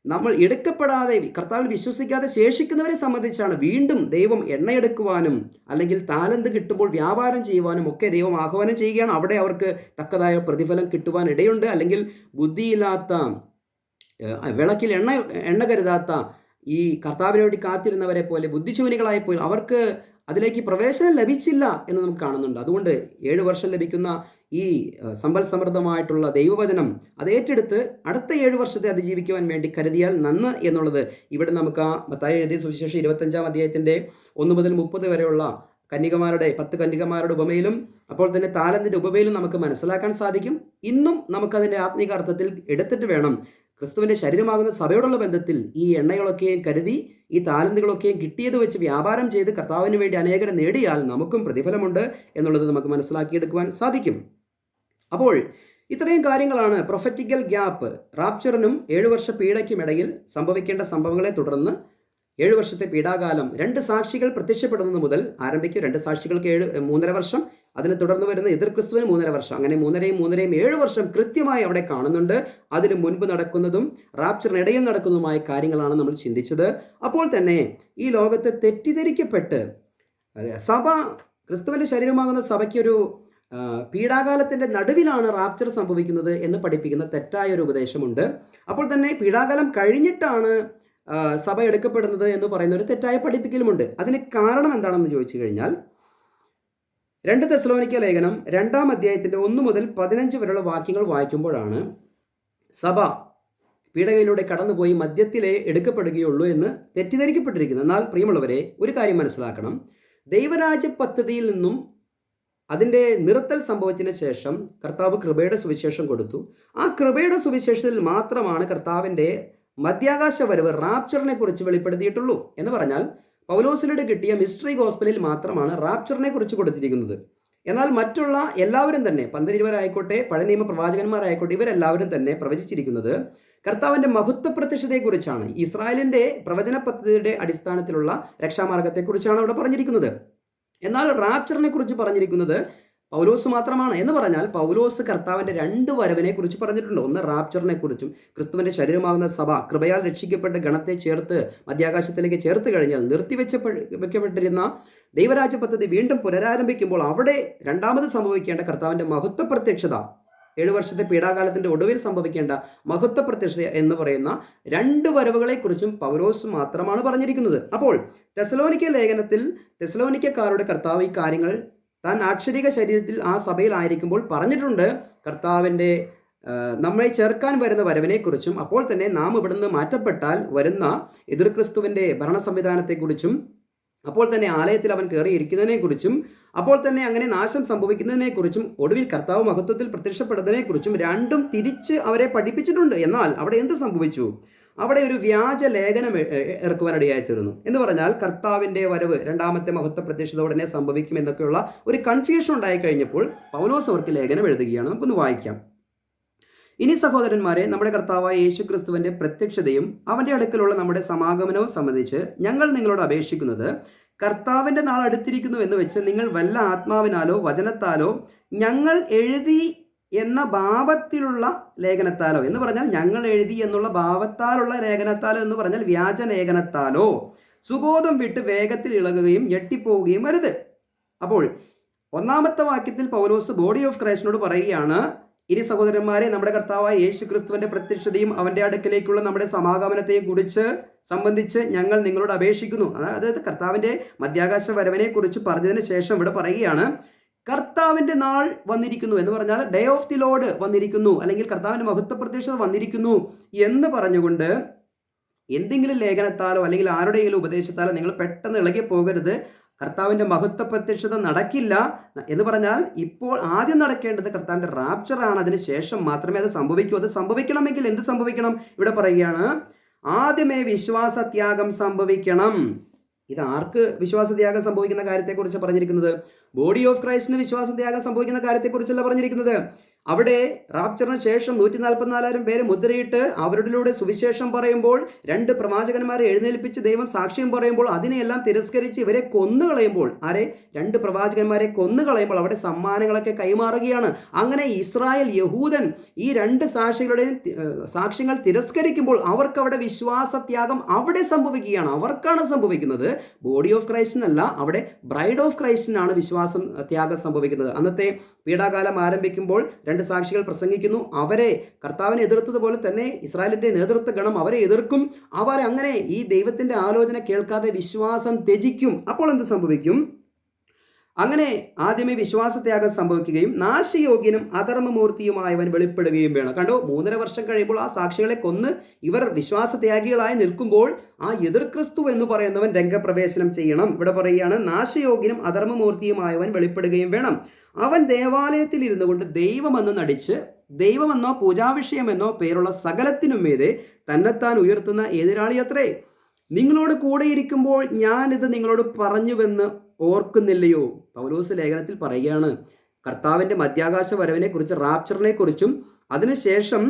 നമ്മൾ എടുക്കപ്പെടാതെ കർത്താവിൽ വിശ്വസിക്കാതെ ശേഷിക്കുന്നവരെ സംബന്ധിച്ചാണ് വീണ്ടും ദൈവം എണ്ണയെടുക്കുവാനും അല്ലെങ്കിൽ താലന്ത് കിട്ടുമ്പോൾ വ്യാപാരം ചെയ്യുവാനും ഒക്കെ ദൈവം ആഹ്വാനം ചെയ്യുകയാണ്. അവിടെ അവർക്ക് തക്കതായ പ്രതിഫലം കിട്ടുവാൻ ഇടയുണ്ട്. അല്ലെങ്കിൽ ബുദ്ധിയില്ലാത്ത, വിളക്കിൽ എണ്ണ കരുതാത്ത ഈ കർത്താവിന് വേണ്ടി കാത്തിരുന്നവരെ പോലെ ബുദ്ധിശൂന്യങ്ങളായിപ്പോയി അവർക്ക് അതിലേക്ക് പ്രവേശനം ലഭിച്ചില്ല എന്ന് നമുക്ക് കാണുന്നുണ്ട്. അതുകൊണ്ട് 7 വർഷം ലഭിക്കുന്ന ഈ സമ്പൽ സമൃദ്ധമായിട്ടുള്ള ദൈവവചനം അത് ഏറ്റെടുത്ത് അടുത്ത 7 വർഷത്തെ അതിജീവിക്കുവാൻ വേണ്ടി കരുതിയാൽ നന്ന് എന്നുള്ളത് ഇവിടെ നമുക്ക് ആ മത്തായി എഴുതിയ സുവിശേഷം 25-ാം അധ്യായത്തിൻ്റെ 1 മുതൽ 30 വരെയുള്ള 10 കന്യകമാരുടെ ഉപമയിലും അപ്പോൾ തന്നെ താലന്തിൻ്റെ ഉപമയിലും നമുക്ക് മനസ്സിലാക്കാൻ സാധിക്കും. ഇന്നും നമുക്കതിൻ്റെ ആത്മീക അർത്ഥത്തിൽ എടുത്തിട്ട് വേണം ക്രിസ്തുവിൻ്റെ ശരീരമാകുന്ന സഭയോടുള്ള ബന്ധത്തിൽ ഈ എണ്ണകളൊക്കെയും കരുതി ഈ താലന്തുകളൊക്കെയും കിട്ടിയത് വെച്ച് വ്യാപാരം ചെയ്ത് കർത്താവിന് വേണ്ടി അനേകരെ നേടിയാൽ നമുക്കും പ്രതിഫലമുണ്ട് എന്നുള്ളത് നമുക്ക് മനസ്സിലാക്കിയെടുക്കുവാൻ സാധിക്കും. അപ്പോൾ ഇത്രയും കാര്യങ്ങളാണ് പ്രൊഫറ്റിക്കൽ ഗ്യാപ്പ്, റാപ്ചറിനും 7 വർഷ പീഡയ്ക്കും ഇടയിൽ സംഭവിക്കേണ്ട സംഭവങ്ങളെ തുടർന്ന് 7 വർഷത്തെ പീഡാകാലം 2 സാക്ഷികൾ പ്രത്യക്ഷപ്പെടുന്നത് മുതൽ ആരംഭിക്കും. 2 സാക്ഷികൾക്ക് 3.5 വർഷം, അതിനെ തുടർന്ന് വരുന്ന എതിർ ക്രിസ്തുവിന് 3.5 വർഷം, അങ്ങനെ 3.5 7 വർഷം കൃത്യമായി അവിടെ കാണുന്നുണ്ട്. അതിന് മുൻപ് നടക്കുന്നതും റാപ്ചറിനിടയിൽ നടക്കുന്നതുമായ കാര്യങ്ങളാണ് നമ്മൾ ചിന്തിച്ചത്. അപ്പോൾ തന്നെ ഈ ലോകത്തെ തെറ്റിദ്ധരിക്കപ്പെട്ട് സഭ, ക്രിസ്തുവിൻ്റെ ശരീരമാകുന്ന സഭയ്ക്കൊരു പീഡാകാലത്തിൻ്റെ നടുവിലാണ് റാപ്ചർ സംഭവിക്കുന്നത് എന്ന് പഠിപ്പിക്കുന്ന തെറ്റായ ഒരു ഉപദേശമുണ്ട്. അപ്പോൾ തന്നെ പീഡാകാലം കഴിഞ്ഞിട്ടാണ് സഭ എടുക്കപ്പെടുന്നത് എന്ന് പറയുന്ന ഒരു തെറ്റായ പഠിപ്പിക്കലുമുണ്ട്. അതിന് കാരണം എന്താണെന്ന് ചോദിച്ചു കഴിഞ്ഞാൽ 2 തെസ്സലോനിക്ക ലേഖനം 2-ാം അധ്യായത്തിൻ്റെ 1 മുതൽ 15 വരെയുള്ള വാക്യങ്ങൾ വായിക്കുമ്പോഴാണ് സഭ പീഡകയിലൂടെ കടന്നുപോയി മധ്യത്തിലേ എടുക്കപ്പെടുകയുള്ളൂ എന്ന് തെറ്റിദ്ധരിക്കപ്പെട്ടിരിക്കുന്നത്. എന്നാൽ പ്രിയമുള്ളവരെ, ഒരു കാര്യം മനസ്സിലാക്കണം. ദൈവരാജ്യ പദ്ധതിയിൽ നിന്നും അതിൻ്റെ നിർത്തൽ സംഭവിച്ചതിന് ശേഷം കർത്താവ് കൃപയുടെ സുവിശേഷം കൊടുത്തു. ആ കൃപയുടെ സുവിശേഷത്തിൽ മാത്രമാണ് കർത്താവിൻ്റെ മധ്യാകാശ വരവ്, റാപ്ചറിനെ കുറിച്ച് വെളിപ്പെടുത്തിയിട്ടുള്ളൂ. എന്ന് പറഞ്ഞാൽ പൗലോസിലൂടെ കിട്ടിയ മിസ്റ്ററി ഗോസ്പലിൽ മാത്രമാണ് റാപ്ചറിനെ കുറിച്ച് കൊടുത്തിരിക്കുന്നത്. എന്നാൽ മറ്റുള്ള എല്ലാവരും തന്നെ, പന്തരിവരായിക്കോട്ടെ, പഴയ നിയമ പ്രവാചകന്മാരായിക്കോട്ടെ, ഇവരെല്ലാവരും തന്നെ പ്രവചിച്ചിരിക്കുന്നത് കർത്താവിൻ്റെ മഹത്വ പ്രത്യക്ഷതയെക്കുറിച്ചാണ്. ഇസ്രായേലിൻ്റെ പ്രവചന പദ്ധതിയുടെ അടിസ്ഥാനത്തിലുള്ള രക്ഷാമാർഗത്തെക്കുറിച്ചാണ് അവിടെ പറഞ്ഞിരിക്കുന്നത്. എന്നാൽ റാപ്ചറിനെ കുറിച്ച് പറഞ്ഞിരിക്കുന്നത് പൗലോസ് മാത്രമാണ്. എന്ന് പറഞ്ഞാൽ പൗലോസ് കർത്താവിൻ്റെ 2 വരവിനെ കുറിച്ച് പറഞ്ഞിട്ടുണ്ട്. ഒന്ന് റാപ്ചറിനെ കുറിച്ചും, ക്രിസ്തുവിൻ്റെ ശരീരമാകുന്ന സഭ കൃപയാൽ രക്ഷിക്കപ്പെട്ട ഗണത്തെ ചേർത്ത് മധ്യാകാശത്തിലേക്ക് ചേർത്ത് കഴിഞ്ഞാൽ വെക്കപ്പെട്ടിരുന്ന ദൈവരാജ്യ പദ്ധതി വീണ്ടും പുനരാരംഭിക്കുമ്പോൾ അവിടെ രണ്ടാമത് സംഭവിക്കേണ്ട കർത്താവിൻ്റെ മഹത്വ പ്രത്യക്ഷത, 7 വർഷത്തെ പീഡാകാലത്തിൻ്റെ ഒടുവിൽ സംഭവിക്കേണ്ട മഹത്വ പ്രത്യക്ഷത എന്ന് പറയുന്ന 2 വരവുകളെക്കുറിച്ചും പൗലോസ് മാത്രമാണ് പറഞ്ഞിരിക്കുന്നത്. അപ്പോൾ തെസ്സലോനിക്ക ലേഖനത്തിൽ തെസ്സലോനിക്കക്കാരുടെ കർത്താവ് ഈ കാര്യങ്ങൾ താൻ ആക്ഷരിക ശരീരത്തിൽ ആ സഭയിലായിരിക്കുമ്പോൾ പറഞ്ഞിട്ടുണ്ട്. കർത്താവിൻ്റെ നമ്മെ ചേർക്കാൻ വരുന്ന വരവിനെക്കുറിച്ചും അപ്പോൾ തന്നെ നാം ഇവിടുന്ന് മാറ്റപ്പെട്ടാൽ വരുന്ന എതിർ ക്രിസ്തുവിൻ്റെ ഭരണ സംവിധാനത്തെക്കുറിച്ചും അപ്പോൾ തന്നെ ആലയത്തിൽ അവൻ കയറിയിരിക്കുന്നതിനെക്കുറിച്ചും അപ്പോൾ തന്നെ അങ്ങനെ നാശം സംഭവിക്കുന്നതിനെക്കുറിച്ചും ഒടുവിൽ കർത്താവ് മഹത്വത്തിൽ പ്രത്യക്ഷപ്പെടുന്നതിനെക്കുറിച്ചും 2ഉം തിരിച്ച് അവരെ പഠിപ്പിച്ചിട്ടുണ്ട്. എന്നാൽ അവിടെ എന്ത് സംഭവിച്ചു? അവിടെ ഒരു വ്യാജ ലേഖനം ഇറക്കുവാനിടയായിത്തീരുന്നു. എന്ന് പറഞ്ഞാൽ കർത്താവിൻ്റെ വരവ്, രണ്ടാമത്തെ മഹത്വ പ്രത്യക്ഷത ഉടനെ സംഭവിക്കും എന്നൊക്കെയുള്ള ഒരു കൺഫ്യൂഷൻ ഉണ്ടായിക്കഴിഞ്ഞപ്പോൾ പൗലോസ് അവർക്ക് ലേഖനം എഴുതുകയാണ്. നമുക്കൊന്ന് വായിക്കാം. ഇനി സഹോദരന്മാരെ, നമ്മുടെ കർത്താവായ യേശു ക്രിസ്തുവിൻ്റെ പ്രത്യക്ഷതയും അവൻ്റെ അടുക്കലുള്ള നമ്മുടെ സമാഗമനവും സംബന്ധിച്ച് ഞങ്ങൾ നിങ്ങളോട് അപേക്ഷിക്കുന്നത്, കർത്താവിൻ്റെ നാൾ അടുത്തിരിക്കുന്നു എന്ന് വെച്ച് നിങ്ങൾ വല്ല ആത്മാവിനാലോ വചനത്താലോ ഞങ്ങൾ എഴുതി എന്ന ഭാവത്തിലുള്ള ലേഖനത്താലോ എന്ന് പറഞ്ഞാൽ ഞങ്ങൾ എഴുതി എന്നുള്ള ഭാവത്താലുള്ള ലേഖനത്താലോ എന്ന് പറഞ്ഞാൽ വ്യാജ ലേഖനത്താലോ സുബോധം വിട്ട് വേഗത്തിൽ ഇളകുകയും ഞെട്ടിപ്പോവുകയും വരുത്. അപ്പോൾ ഒന്നാമത്തെ വാക്യത്തിൽ പൗലോസ് ബോഡി ഓഫ് ക്രൈസ്റ്റിനോട് പറയുകയാണ്, ഇനി സഹോദരന്മാരെ, നമ്മുടെ കർത്താവായ യേശു ക്രിസ്തുവിന്റെ പ്രത്യക്ഷതയും അവന്റെ അടുക്കലേക്കുള്ള നമ്മുടെ സമാഗമനത്തെയും കുറിച്ച് സംബന്ധിച്ച് ഞങ്ങൾ നിങ്ങളോട് അപേക്ഷിക്കുന്നു. അതായത് കർത്താവിന്റെ മധ്യാകാശ വരവിനെ കുറിച്ച് പറഞ്ഞതിന് ശേഷം ഇവിടെ പറയുകയാണ്, കർത്താവിന്റെ നാൾ വന്നിരിക്കുന്നു എന്ന് പറഞ്ഞാൽ ഡേ ഓഫ് ദി ലോർഡ് വന്നിരിക്കുന്നു, അല്ലെങ്കിൽ കർത്താവിന്റെ മഹത്വ പ്രത്യക്ഷത വന്നിരിക്കുന്നു എന്ന് പറഞ്ഞുകൊണ്ട് എന്തെങ്കിലും ലേഖനത്താലോ അല്ലെങ്കിൽ ആരുടെയെങ്കിലും ഉപദേശത്താലോ നിങ്ങൾ പെട്ടെന്ന് ഇളകി പോകരുത്. കർത്താവിൻ്റെ മഹത്വ പ്രത്യക്ഷത നടക്കില്ല എന്ന് പറഞ്ഞാൽ ഇപ്പോൾ ആദ്യം നടക്കേണ്ടത് കർത്താവിൻ്റെ റാപ്ചറാണ്. അതിന് ശേഷം മാത്രമേ അത് സംഭവിക്കൂ. അത് സംഭവിക്കണമെങ്കിൽ എന്ത് സംഭവിക്കണം? ഇവിടെ പറയുകയാണ്, ആദ്യമേ വിശ്വാസത്യാഗം സംഭവിക്കണം. ഇത് ആർക്ക് വിശ്വാസത്യാഗം സംഭവിക്കുന്ന കാര്യത്തെക്കുറിച്ച് പറഞ്ഞിരിക്കുന്നത്? ബോഡി ഓഫ് ക്രൈസ്റ്റിന് വിശ്വാസത്യാഗം സംഭവിക്കുന്ന കാര്യത്തെക്കുറിച്ചല്ല പറഞ്ഞിരിക്കുന്നത്. അവിടെ റാപ്ചറിന് ശേഷം 144,000 പേര് മുദ്രയിട്ട് അവരുടെ സുവിശേഷം പറയുമ്പോൾ, 2 പ്രവാചകന്മാരെ എഴുന്നേൽപ്പിച്ച് ദൈവം സാക്ഷ്യം പറയുമ്പോൾ അതിനെയെല്ലാം തിരസ്കരിച്ച് ഇവരെ കൊന്നുകളയുമ്പോൾ, 2 പ്രവാചകന്മാരെ കൊന്നുകളയുമ്പോൾ അവിടെ സമ്മാനങ്ങളൊക്കെ കൈമാറുകയാണ്. അങ്ങനെ ഇസ്രായേൽ യഹൂദൻ ഈ 2 സാക്ഷികളുടെയും സാക്ഷ്യങ്ങൾ തിരസ്കരിക്കുമ്പോൾ അവർക്ക് അവിടെ വിശ്വാസത്യാഗം അവിടെ സംഭവിക്കുകയാണ്. അവർക്കാണ് സംഭവിക്കുന്നത്, ബോഡി ഓഫ് ക്രൈസ്റ്റിനല്ല. അവിടെ ബ്രൈഡ് ഓഫ് ക്രൈസ്റ്റിനാണ് വിശ്വാസം ത്യാഗം സംഭവിക്കുന്നത്. അന്നത്തെ പീഡാകാലം ആരംഭിക്കുമ്പോൾ 2 സാക്ഷികൾ പ്രസംഗിക്കുന്നു. അവരെ കർത്താവിനെ എതിർത്തതുപോലെ തന്നെ ഇസ്രായേലിന്റെ നേതൃത്വ ഗണം അവരെ എതിർക്കും. അവർ അങ്ങനെ ഈ ദൈവത്തിന്റെ ആലോചന കേൾക്കാതെ വിശ്വാസം ത്യജിക്കും. അപ്പോൾ എന്ത് സംഭവിക്കും? അങ്ങനെ ആദ്യമേ വിശ്വാസത്യാഗം സംഭവിക്കുകയും നാശയോഗ്യനും അധർമ്മമൂർത്തിയുമായവൻ വെളിപ്പെടുകയും വേണം. കണ്ടോ, 3.5 വർഷം കഴിയുമ്പോൾ ആ സാക്ഷികളെ കൊന്ന് ഇവർ വിശ്വാസത്യാഗികളായി നിൽക്കുമ്പോൾ ആ എതിർ ക്രിസ്തു എന്ന് പറയുന്നവൻ രംഗപ്രവേശനം ചെയ്യണം. ഇവിടെ പറയുകയാണ്, നാശയോഗ്യനും അധർമ്മമൂർത്തിയുമായവൻ വെളിപ്പെടുകയും വേണം. അവൻ ദേവാലയത്തിൽ ഇരുന്നു കൊണ്ട് ദൈവമെന്ന് നടിച്ച് ദൈവമെന്നോ പൂജാവിഷയമെന്നോ പേരുള്ള സകലത്തിനും മീതെ തന്നെത്താൻ ഉയർത്തുന്ന എതിരാളി അത്രേ. നിങ്ങളോട് കൂടെ ഇരിക്കുമ്പോൾ ഞാനിത് നിങ്ങളോട് പറഞ്ഞുവെന്ന് ഓർക്കുന്നില്ലയോ? പൗലോസ് ലേഖനത്തിൽ പറയുകയാണ്, കർത്താവിൻ്റെ മധ്യാകാശ വരവിനെ കുറിച്ച്, റാപ്ചറിനെ കുറിച്ചും അതിനുശേഷം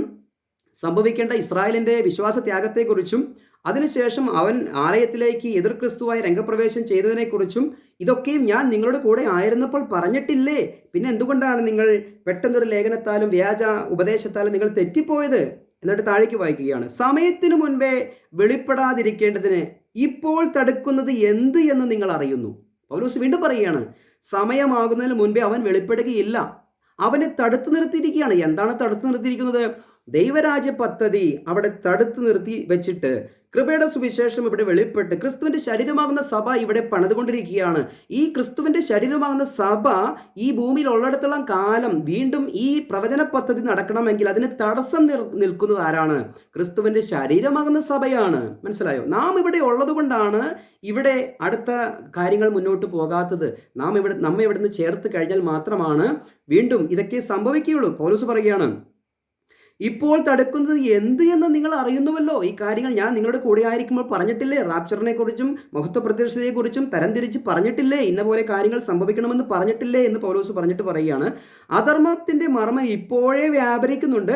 സംഭവിക്കേണ്ട ഇസ്രായേലിൻ്റെ വിശ്വാസത്യാഗത്തെക്കുറിച്ചും അതിനുശേഷം അവൻ ആലയത്തിലേക്ക് എതിർ ക്രിസ്തുവായി രംഗപ്രവേശം ചെയ്തതിനെക്കുറിച്ചും ഇതൊക്കെയും ഞാൻ നിങ്ങളുടെ കൂടെ ആയിരുന്നപ്പോൾ പറഞ്ഞിട്ടില്ലേ? പിന്നെ എന്തുകൊണ്ടാണ് നിങ്ങൾ പെട്ടെന്നൊരു ലേഖനത്താലും വ്യാജ ഉപദേശത്താലും നിങ്ങൾ തെറ്റിപ്പോയത്? എന്നിട്ട് താഴേക്ക് വായിക്കുകയാണ്, സമയത്തിനു മുൻപേ വെളിപ്പെടാതിരിക്കേണ്ടതിന് ഇപ്പോൾ തടുക്കുന്നത് എന്ത് എന്ന് നിങ്ങൾ അറിയുന്നു. പൗലോസ് വീണ്ടും പറയുകയാണ്, സമയമാകുന്നതിന് മുൻപേ അവൻ വെളിപ്പെടുകയില്ല. അവനെ തടുത്തു നിർത്തിയിരിക്കുകയാണ്. എന്താണ് തടുത്തു നിർത്തിയിരിക്കുന്നത്? ദൈവരാജ്യ പദ്ധതി അവിടെ തടുത്തു നിർത്തി വെച്ചിട്ട് കൃപയുടെ സുവിശേഷം ഇവിടെ വെളിപ്പെട്ട് ക്രിസ്തുവിന്റെ ശരീരമാകുന്ന സഭ ഇവിടെ പണിതുകൊണ്ടിരിക്കുകയാണ്. ഈ ക്രിസ്തുവിന്റെ ശരീരമാകുന്ന സഭ ഈ ഭൂമിയിൽ ഉള്ളിടത്തോളം കാലം വീണ്ടും ഈ പ്രവചന പദ്ധതി നടക്കണമെങ്കിൽ അതിന് തടസ്സം നിൽക്കുന്നത് ആരാണ്? ക്രിസ്തുവിന്റെ ശരീരമാകുന്ന സഭയാണ്. മനസ്സിലായോ? നാം ഇവിടെ ഉള്ളത് കൊണ്ടാണ് ഇവിടെ അടുത്ത കാര്യങ്ങൾ മുന്നോട്ട് പോകാത്തത്. നമ്മെ ഇവിടുന്ന് ചേർത്ത് കഴിഞ്ഞാൽ മാത്രമാണ് വീണ്ടും ഇതൊക്കെ സംഭവിക്കുകയുള്ളൂ. പൗലോസ് പറയുകയാണ്, ഇപ്പോൾ തടുക്കുന്നത് എന്ത് എന്ന് നിങ്ങൾ അറിയുന്നുവല്ലോ. ഈ കാര്യങ്ങൾ ഞാൻ നിങ്ങളുടെ കൂടെ ആയിരിക്കുമ്പോൾ പറഞ്ഞിട്ടില്ലേ? റാപ്ചറിനെ കുറിച്ചും മഹത്വ പ്രത്യക്ഷതയെക്കുറിച്ചും തരംതിരിച്ച് പറഞ്ഞിട്ടില്ലേ? ഇന്ന പോലെ കാര്യങ്ങൾ സംഭവിക്കണമെന്ന് പറഞ്ഞിട്ടില്ലേ എന്ന് പൗലോസ് പറഞ്ഞിട്ട് പറയുകയാണ്, അധർമ്മത്തിന്റെ മർമ്മം ഇപ്പോഴേ വ്യാപരിക്കുന്നുണ്ട്.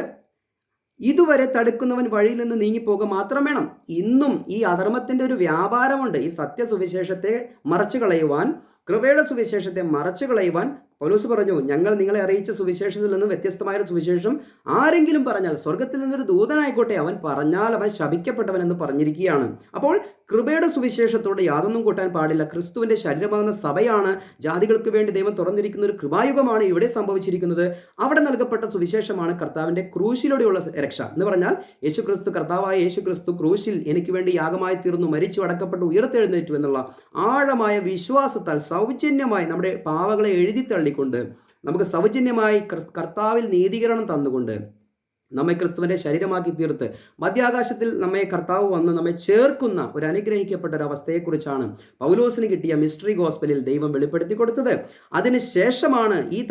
ഇതുവരെ തടുക്കുന്നവൻ വഴിയിൽ നിന്ന് നീങ്ങിപ്പോക മാത്രം വേണം. ഇന്നും ഈ അധർമ്മത്തിന്റെ ഒരു വ്യാപാരമുണ്ട്. ഈ സത്യസുവിശേഷത്തെ മറച്ചു കളയുവാൻ, കൃപയുടെ സുവിശേഷത്തെ മറച്ചു കളയുവാൻ പൗലോസ് പറഞ്ഞു, ഞങ്ങൾ നിങ്ങളെ അറിയിച്ച സുവിശേഷത്തിൽ നിന്ന് വ്യത്യസ്തമായൊരു സുവിശേഷം ആരെങ്കിലും പറഞ്ഞാൽ, സ്വർഗത്തിൽ നിന്നൊരു ദൂതനായിക്കോട്ടെ, അവൻ പറഞ്ഞാൽ അവൻ ശപിക്കപ്പെട്ടവൻ എന്ന് പറഞ്ഞിരിക്കുകയാണ്. അപ്പോൾ കൃപയുടെ സുവിശേഷത്തോട് യാതൊന്നും കൂട്ടാൻ പാടില്ല. ക്രിസ്തുവിന്റെ ശരീരമാകുന്ന സഭയാണ്. ജാതികൾക്ക് വേണ്ടി ദൈവം തുറന്നിരിക്കുന്ന ഒരു കൃപായുഗമാണ് ഇവിടെ സംഭവിച്ചിരിക്കുന്നത്. അവിടെ നൽകപ്പെട്ട സുവിശേഷമാണ് കർത്താവിന്റെ ക്രൂശിലൂടെയുള്ള രക്ഷ എന്ന് പറഞ്ഞാൽ, യേശു ക്രിസ്തു, കർത്താവായ യേശു ക്രിസ്തു ക്രൂശിൽ എനിക്ക് വേണ്ടി യാഗമായി തീർന്നു, മരിച്ചു, അടക്കപ്പെട്ടു, ഉയർത്തെഴുന്നേറ്റു എന്നുള്ള ആഴമായ വിശ്വാസത്താൽ സൗജന്യമായി നമ്മുടെ പാവങ്ങളെ എഴുതി തള്ളിക്കൊണ്ട് നമുക്ക് സൗജന്യമായി കർത്താവിൽ നീതീകരണം തന്നുകൊണ്ട് നമ്മെ ക്രിസ്തുവിൻ്റെ ശരീരമാക്കി തീർത്ത് മധ്യാകാശത്തിൽ നമ്മെ കർത്താവ് വന്ന് നമ്മെ ചേർക്കുന്ന ഒരു അനുഗ്രഹിക്കപ്പെട്ട ഒരു അവസ്ഥയെക്കുറിച്ചാണ് പൗലോസിന് കിട്ടിയ മിസ്റ്ററി ഗോസ്പലിൽ ദൈവം വെളിപ്പെടുത്തി കൊടുത്തത്. അതിനുശേഷമാണ് ഈ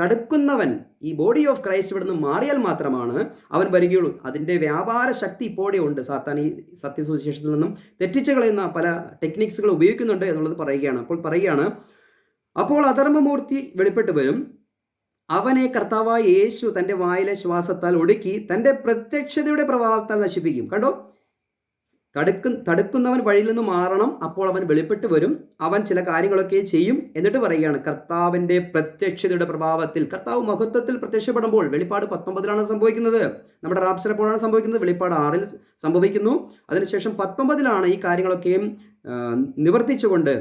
തടുക്കുന്നവൻ, ഈ ബോഡി ഓഫ് ക്രൈസ്റ്റ് ഇവിടെ നിന്ന് മാറിയാൽ മാത്രമാണ് അവൻ വരികയുള്ളൂ. അതിൻ്റെ വ്യാപാര ശക്തി ഇപ്പോഴേ ഉണ്ട്. സാത്താൻ ഈ സത്യസുവിശേഷത്തിൽ നിന്നും തെറ്റിച്ച് കളയുന്ന പല ടെക്നിക്സുകൾ ഉപയോഗിക്കുന്നുണ്ട് എന്നുള്ളത് പറയുകയാണ്. അപ്പോൾ അധർമ്മമൂർത്തി വെളിപ്പെട്ട് വരും. അവനെ കർത്താവായ യേശു തൻ്റെ വായിലെ ശ്വാസത്താൽ ഒടുക്കി തൻ്റെ പ്രത്യക്ഷതയുടെ പ്രഭാവത്താൽ നശിപ്പിക്കും. കണ്ടോ, തടുക്കുന്നവൻ വഴിയിൽ നിന്ന് മാറണം, അപ്പോൾ അവൻ വെളിപ്പെട്ട് വരും, അവൻ ചില കാര്യങ്ങളൊക്കെ ചെയ്യും. എന്നിട്ട് പറയുകയാണ്, കർത്താവിൻ്റെ പ്രത്യക്ഷതയുടെ പ്രഭാവത്തിൽ, കർത്താവ് മഹത്വത്തിൽ പ്രത്യക്ഷപ്പെടുമ്പോൾ, വെളിപ്പാട് 19 സംഭവിക്കുന്നത്. നമ്മുടെ റാപ്ചർ എപ്പോഴാണ് സംഭവിക്കുന്നത്? വെളിപ്പാട് 6 സംഭവിക്കുന്നു. അതിനുശേഷം 19 ഈ കാര്യങ്ങളൊക്കെയും നിവർത്തിച്ചുകൊണ്ട്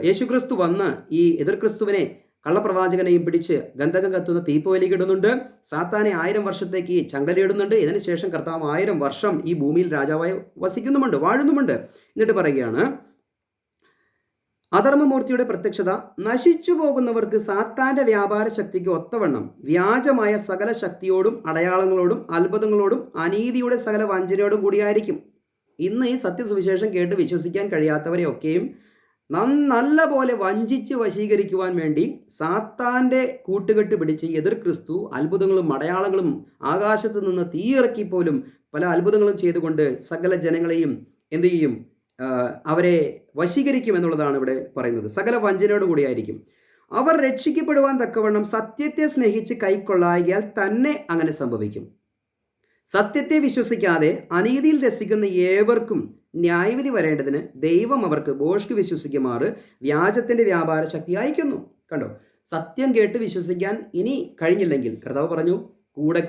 യേശുക്രിസ്തു വന്ന് ഈ എതിർ ക്രിസ്തുവിനെ, കള്ളപ്രവാചകനെയും പിടിച്ച് ഗന്ധകം കത്തുന്ന തീപ്പൊയിലേക്ക് ഇടുന്നുണ്ട്. സാത്താനെ 1000 വർഷത്തേക്ക് ചങ്കലയിടുന്നുണ്ട്. ഇതിനുശേഷം കർത്താവ് 1000 വർഷം ഈ ഭൂമിയിൽ രാജാവായി വസിക്കുന്നുമുണ്ട്, വാഴുന്നുമുണ്ട്. എന്നിട്ട് പറയുകയാണ്, അധർമ്മമൂർത്തിയുടെ പ്രത്യക്ഷത നശിച്ചു പോകുന്നവർക്ക് സാത്താന്റെ വ്യാപാര ശക്തിക്ക് ഒത്തവണ്ണം വ്യാജമായ സകല ശക്തിയോടും അടയാളങ്ങളോടും അത്ഭുതങ്ങളോടും അനീതിയുടെ സകല വഞ്ചനയോടും കൂടിയായിരിക്കും. ഇന്ന് ഈ സത്യസുവിശേഷം കേട്ട് വിശ്വസിക്കാൻ കഴിയാത്തവരെയൊക്കെയും നല്ല പോലെ വഞ്ചിച്ച് വശീകരിക്കുവാൻ വേണ്ടി സാത്താൻ്റെ കൂട്ടുകെട്ട് പിടിച്ച് എതിർ ക്രിസ്തു അത്ഭുതങ്ങളും അടയാളങ്ങളും ആകാശത്ത് നിന്ന് തീയിറക്കി പോലും പല അത്ഭുതങ്ങളും ചെയ്തുകൊണ്ട് സകല ജനങ്ങളെയും എന്ത് ചെയ്യും? അവരെ വശീകരിക്കും എന്നുള്ളതാണ് ഇവിടെ പറയുന്നത്. സകല വഞ്ചനയോട് കൂടിയായിരിക്കും. അവർ രക്ഷിക്കപ്പെടുവാൻ തക്കവണ്ണം സത്യത്തെ സ്നേഹിച്ച് കൈക്കൊള്ളായാൽ തന്നെ അങ്ങനെ സംഭവിക്കും. സത്യത്തെ വിശ്വസിക്കാതെ അനീതിയിൽ രസിക്കുന്ന ഏവർക്കും ന്യായവിധി വരേണ്ടതിന് ദൈവം അവർക്ക് ഭോഷ്ക് വിശ്വസിക്കുമാറ് വ്യാജത്തിന്റെ വ്യാപാര ശക്തി അയക്കുന്നു. കണ്ടോ, സത്യം കേട്ട് വിശ്വസിക്കാൻ ഇനി കഴിഞ്ഞില്ലെങ്കിൽ കർത്താവ് പറഞ്ഞു,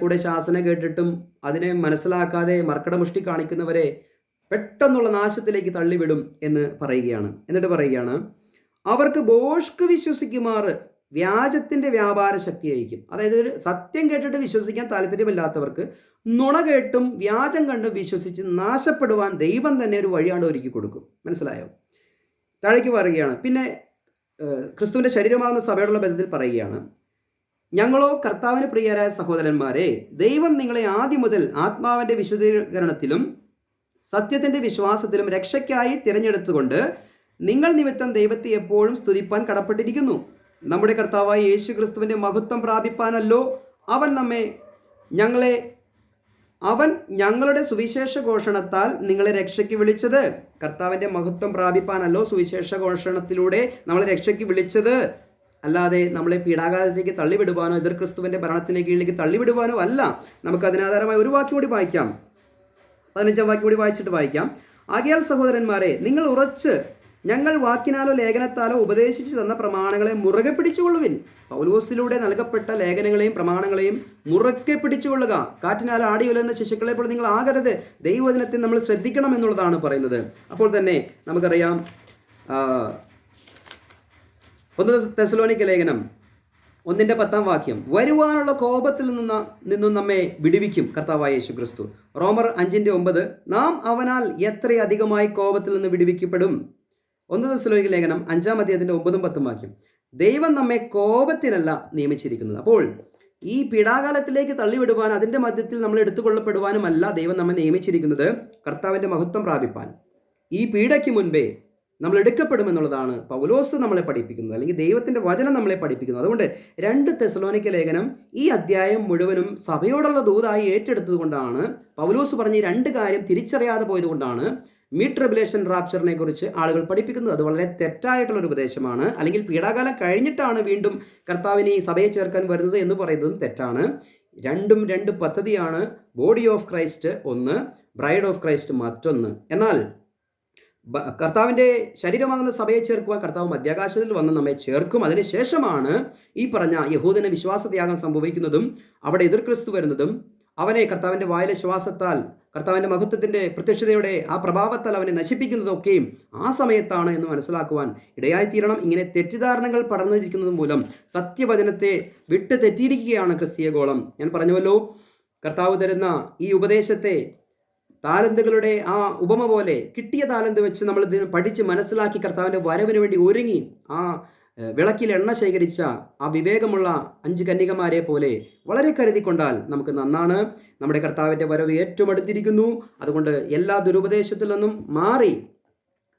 കൂടെ ശാസന കേട്ടിട്ടും അതിനെ മനസ്സിലാക്കാതെ മർക്കടമുഷ്ടി കാണിക്കുന്നവരെ പെട്ടെന്നുള്ള നാശത്തിലേക്ക് തള്ളിവിടും എന്ന് പറയുകയാണ്. എന്നിട്ട് പറയുകയാണ്, അവർക്ക് ഭോഷ്ക് വിശ്വസിക്കുമാറ് വ്യാജത്തിന്റെ വ്യാപാര ശക്തി അയക്കും. അതായത് സത്യം കേട്ടിട്ട് വിശ്വസിക്കാൻ താല്പര്യമില്ലാത്തവർക്ക് നുണ കേട്ടും വ്യാജം കണ്ടും വിശ്വസിച്ച് നാശപ്പെടുവാൻ ദൈവം തന്നെ ഒരു വഴിയാണ്ട് ഒരുക്കി കൊടുക്കും. മനസ്സിലായോ? താഴേക്ക് പറയുകയാണ്, പിന്നെ ക്രിസ്തുവിൻ്റെ ശരീരമാകുന്ന സഭയോടുള്ള ബന്ധത്തിൽ പറയുകയാണ്, ഞങ്ങളോ കർത്താവിന് പ്രിയരായ സഹോദരന്മാരെ, ദൈവം നിങ്ങളെ ആദ്യം മുതൽ ആത്മാവിൻ്റെ വിശുദ്ധീകരണത്തിലും സത്യത്തിൻ്റെ വിശ്വാസത്തിലും രക്ഷയ്ക്കായി തിരഞ്ഞെടുത്തുകൊണ്ട് നിങ്ങൾ നിമിത്തം ദൈവത്തെ എപ്പോഴും സ്തുതിപ്പാൻ കടപ്പെട്ടിരിക്കുന്നു. നമ്മുടെ കർത്താവായ യേശു ക്രിസ്തുവിൻ്റെ മഹത്വം പ്രാപിപ്പാനല്ലോ അവൻ ഞങ്ങളുടെ സുവിശേഷ ഘോഷണത്താൽ നിങ്ങളെ രക്ഷയ്ക്ക് വിളിച്ചത്. കർത്താവിൻ്റെ മഹത്വം പ്രാപിപ്പാനല്ലോ സുവിശേഷ ഘോഷണത്തിലൂടെ നമ്മളെ രക്ഷയ്ക്ക് വിളിച്ചത്. അല്ലാതെ നമ്മളെ പീഡാഘാതത്തിലേക്ക് തള്ളിവിടുവാനോ എതിർ ക്രിസ്തുവിൻ്റെ ഭരണത്തിൻ്റെ കീഴിലേക്ക് തള്ളിവിടുവാനോ അല്ല. നമുക്ക് അതിനാധാരമായ ഒരു വാക്യം കൂടി വായിക്കാം, 15-ാം വാക്യം കൂടി വായിച്ചിട്ട് വായിക്കാം. ആകയാൽ സഹോദരന്മാരെ, നിങ്ങൾ ഉറച്ച് ഞങ്ങൾ വാക്കിനാലോ ലേഖനത്താലോ ഉപദേശിച്ചു തന്ന പ്രമാണങ്ങളെ മുറുകെ പിടിച്ചുകൊള്ളുവിൻ. പൗലോസിലൂടെ നൽകപ്പെട്ട ലേഖനങ്ങളെയും പ്രമാണങ്ങളെയും മുറുകെ പിടിച്ചുകൊള്ളുക. കാറ്റിനാൽ ആടിയുലയുന്ന ശിശുക്കളെ പോലെ നിങ്ങൾ ആകരുത്. ദൈവവചനത്തെ നമ്മൾ ശ്രദ്ധിക്കണം എന്നുള്ളതാണ് പറയുന്നത്. അപ്പോൾ തന്നെ നമുക്കറിയാം, 1 തെസ്സലോനിക്ക ലേഖനം 1:10 വാക്യം, വരുവാനുള്ള കോപത്തിൽ നിന്നും നമ്മെ വിടുവിക്കും കർത്താവായ യേശു ക്രിസ്തു. റോമർ 5:9, നാം അവനാൽ എത്രയധികമായി കോപത്തിൽ നിന്ന് വിടുവിക്കപ്പെടും. 1 തെസ്സലോനിക്ക ലേഖനം 5:9-10 വാക്യം, ദൈവം നമ്മെ കോപത്തിനല്ല നിയമിച്ചിരിക്കുന്നത്. അപ്പോൾ ഈ പീഡാകാലത്തിലേക്ക് തള്ളിവിടുവാൻ, അതിൻ്റെ മധ്യത്തിൽ നമ്മൾ എടുത്തുകൊള്ളപ്പെടുവാനുമല്ല ദൈവം നമ്മെ നിയമിച്ചിരിക്കുന്നത്, കർത്താവിൻ്റെ മഹത്വം പ്രാപിപ്പാൻ. ഈ പീഡയ്ക്ക് മുൻപേ നമ്മൾ എടുക്കപ്പെടുമെന്നുള്ളതാണ് പൗലോസ് നമ്മളെ പഠിപ്പിക്കുന്നത്, അല്ലെങ്കിൽ ദൈവത്തിൻ്റെ വചനം നമ്മളെ പഠിപ്പിക്കുന്നത്. അതുകൊണ്ട് 2 തെസ്സലോനിക്ക ലേഖനം ഈ അധ്യായം മുഴുവനും സഭയോടുള്ള ദൂതായി ഏറ്റെടുത്തത് കൊണ്ടാണ്, പൗലോസ് പറഞ്ഞ ഈ 2 കാര്യം തിരിച്ചറിയാതെ പോയതുകൊണ്ടാണ് മിഡ് ട്രിബുലേഷൻ റാപ്ചറിനെ കുറിച്ച് ആളുകൾ പഠിപ്പിക്കുന്നത്. അത് വളരെ തെറ്റായിട്ടുള്ളൊരു ഉപദേശമാണ്. അല്ലെങ്കിൽ പീഡാകാലം കഴിഞ്ഞിട്ടാണ് വീണ്ടും കർത്താവിനെ ഈ സഭയെ ചേർക്കാൻ വരുന്നത് എന്ന് പറയുന്നതും തെറ്റാണ്. രണ്ടും 2 പദ്ധതിയാണ്. ബോഡി ഓഫ് ക്രൈസ്റ്റ് ഒന്ന്, ബ്രൈഡ് ഓഫ് ക്രൈസ്റ്റ് മറ്റൊന്ന്. എന്നാൽ കർത്താവിൻ്റെ ശരീരമാകുന്ന സഭയെ ചേർക്കുവാൻ കർത്താവ് മധ്യാകാശത്തിൽ വന്ന് നമ്മെ ചേർക്കും. അതിനുശേഷമാണ് ഈ പറഞ്ഞ യഹൂദന് വിശ്വാസത്യാഗം സംഭവിക്കുന്നതും അവിടെ എതിർ ക്രിസ്തു വരുന്നതും അവനെ കർത്താവിൻ്റെ വായിലെ ശ്വാസത്താൽ, കർത്താവിൻ്റെ മഹത്വത്തിൻ്റെ പ്രത്യക്ഷതയുടെ ആ പ്രഭാവത്താൽ അവനെ നശിപ്പിക്കുന്നതൊക്കെയും ആ സമയത്താണ് എന്ന് മനസ്സിലാക്കുവാൻ ഇടയായിത്തീരണം. ഇങ്ങനെ തെറ്റിദ്ധാരണകൾ പടർന്നിരിക്കുന്നത് മൂലം സത്യവചനത്തെ വിട്ട് തെറ്റിയിരിക്കുകയാണ് ക്രിസ്തീയ ഗോളം. ഞാൻ പറഞ്ഞുവല്ലോ, കർത്താവ് തരുന്ന ഈ ഉപദേശത്തെ താലന്തുകളുടെ ആ ഉപമ പോലെ കിട്ടിയ താലന്ത് വെച്ച് നമ്മൾ ഇതിന് പഠിച്ച് മനസ്സിലാക്കി കർത്താവിൻ്റെ വരവിന് വേണ്ടി ഒരുങ്ങി ആ വിളക്കിൽ എണ്ണ ശേഖരിച്ച ആ വിവേകമുള്ള 5 കന്യകമാരെ പോലെ വളരെ കരുതിക്കൊണ്ടാൽ നമുക്ക് നന്നാണ്. നമ്മുടെ കർത്താവിൻ്റെ വരവ് ഏറ്റവും അടുത്തിരിക്കുന്നു. അതുകൊണ്ട് എല്ലാ ദുരുപദേശത്തിൽ നിന്നും മാറി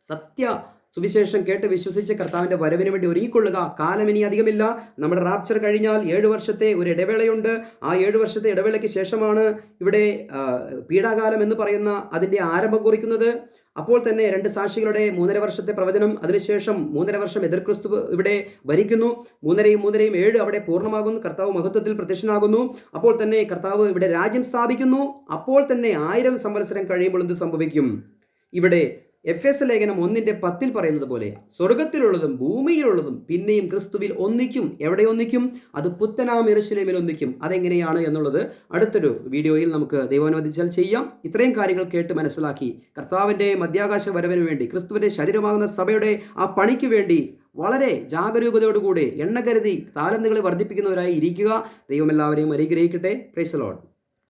സത്യ സുവിശേഷം കേട്ട് വിശ്വസിച്ച് കർത്താവിൻ്റെ വരവിന് വേണ്ടി ഒരുങ്ങിക്കൊള്ളുക. കാലം ഇനി അധികമില്ല. നമ്മുടെ റാപ്ചർ കഴിഞ്ഞാൽ 7 വർഷത്തെ ഒരു ഇടവേളയുണ്ട്. ആ 7 വർഷത്തെ ഇടവേളയ്ക്ക് ശേഷമാണ് ഇവിടെ പീഡാകാലം എന്ന് പറയുന്ന അതിൻ്റെ ആരംഭം കുറിക്കുന്നത്. അപ്പോൾ തന്നെ 2 സാക്ഷികളുടെ 3.5 വർഷത്തെ പ്രവചനം, അതിനുശേഷം 3.5 വർഷം എതിർ ക്രിസ്തു ഇവിടെ ഭരിക്കുന്നു. 3.5 7 അവിടെ പൂർണ്ണമാകുന്നു. കർത്താവ് മഹത്വത്തിൽ പ്രത്യക്ഷനാകുന്നു. അപ്പോൾ തന്നെ കർത്താവ് ഇവിടെ രാജ്യം സ്ഥാപിക്കുന്നു. അപ്പോൾ തന്നെ 1000 സംവത്സരം കഴിയുമ്പോൾ എന്ത് സംഭവിക്കും? ഇവിടെ എഫെസ് ലേഖനം 1:10 പറയുന്നത് പോലെ സ്വർഗത്തിലുള്ളതും ഭൂമിയിലുള്ളതും പിന്നെയും ക്രിസ്തുവിൽ ഒന്നിക്കും. എവിടെ ഒന്നിക്കും? അത് പുത്തനാം യെരൂശലേമിൽ ഒന്നിക്കും. അതെങ്ങനെയാണ് എന്നുള്ളത് അടുത്തൊരു വീഡിയോയിൽ നമുക്ക് ദൈവാനുവദിച്ചാൽ ചെയ്യാം. ഇത്രയും കാര്യങ്ങൾ കേട്ട് മനസ്സിലാക്കി കർത്താവിൻ്റെ മധ്യാകാശ വരവിന് വേണ്ടി, ക്രിസ്തുവിൻ്റെ ശരീരമാകുന്ന സഭയുടെ ആ പണിക്ക് വേണ്ടി വളരെ ജാഗരൂകതയോടുകൂടി എണ്ണ കരുതി താലന്തുകളെ വർദ്ധിപ്പിക്കുന്നവരായി ഇരിക്കുക. ദൈവം എല്ലാവരെയും അനുഗ്രഹിക്കട്ടെ. Praise the Lord.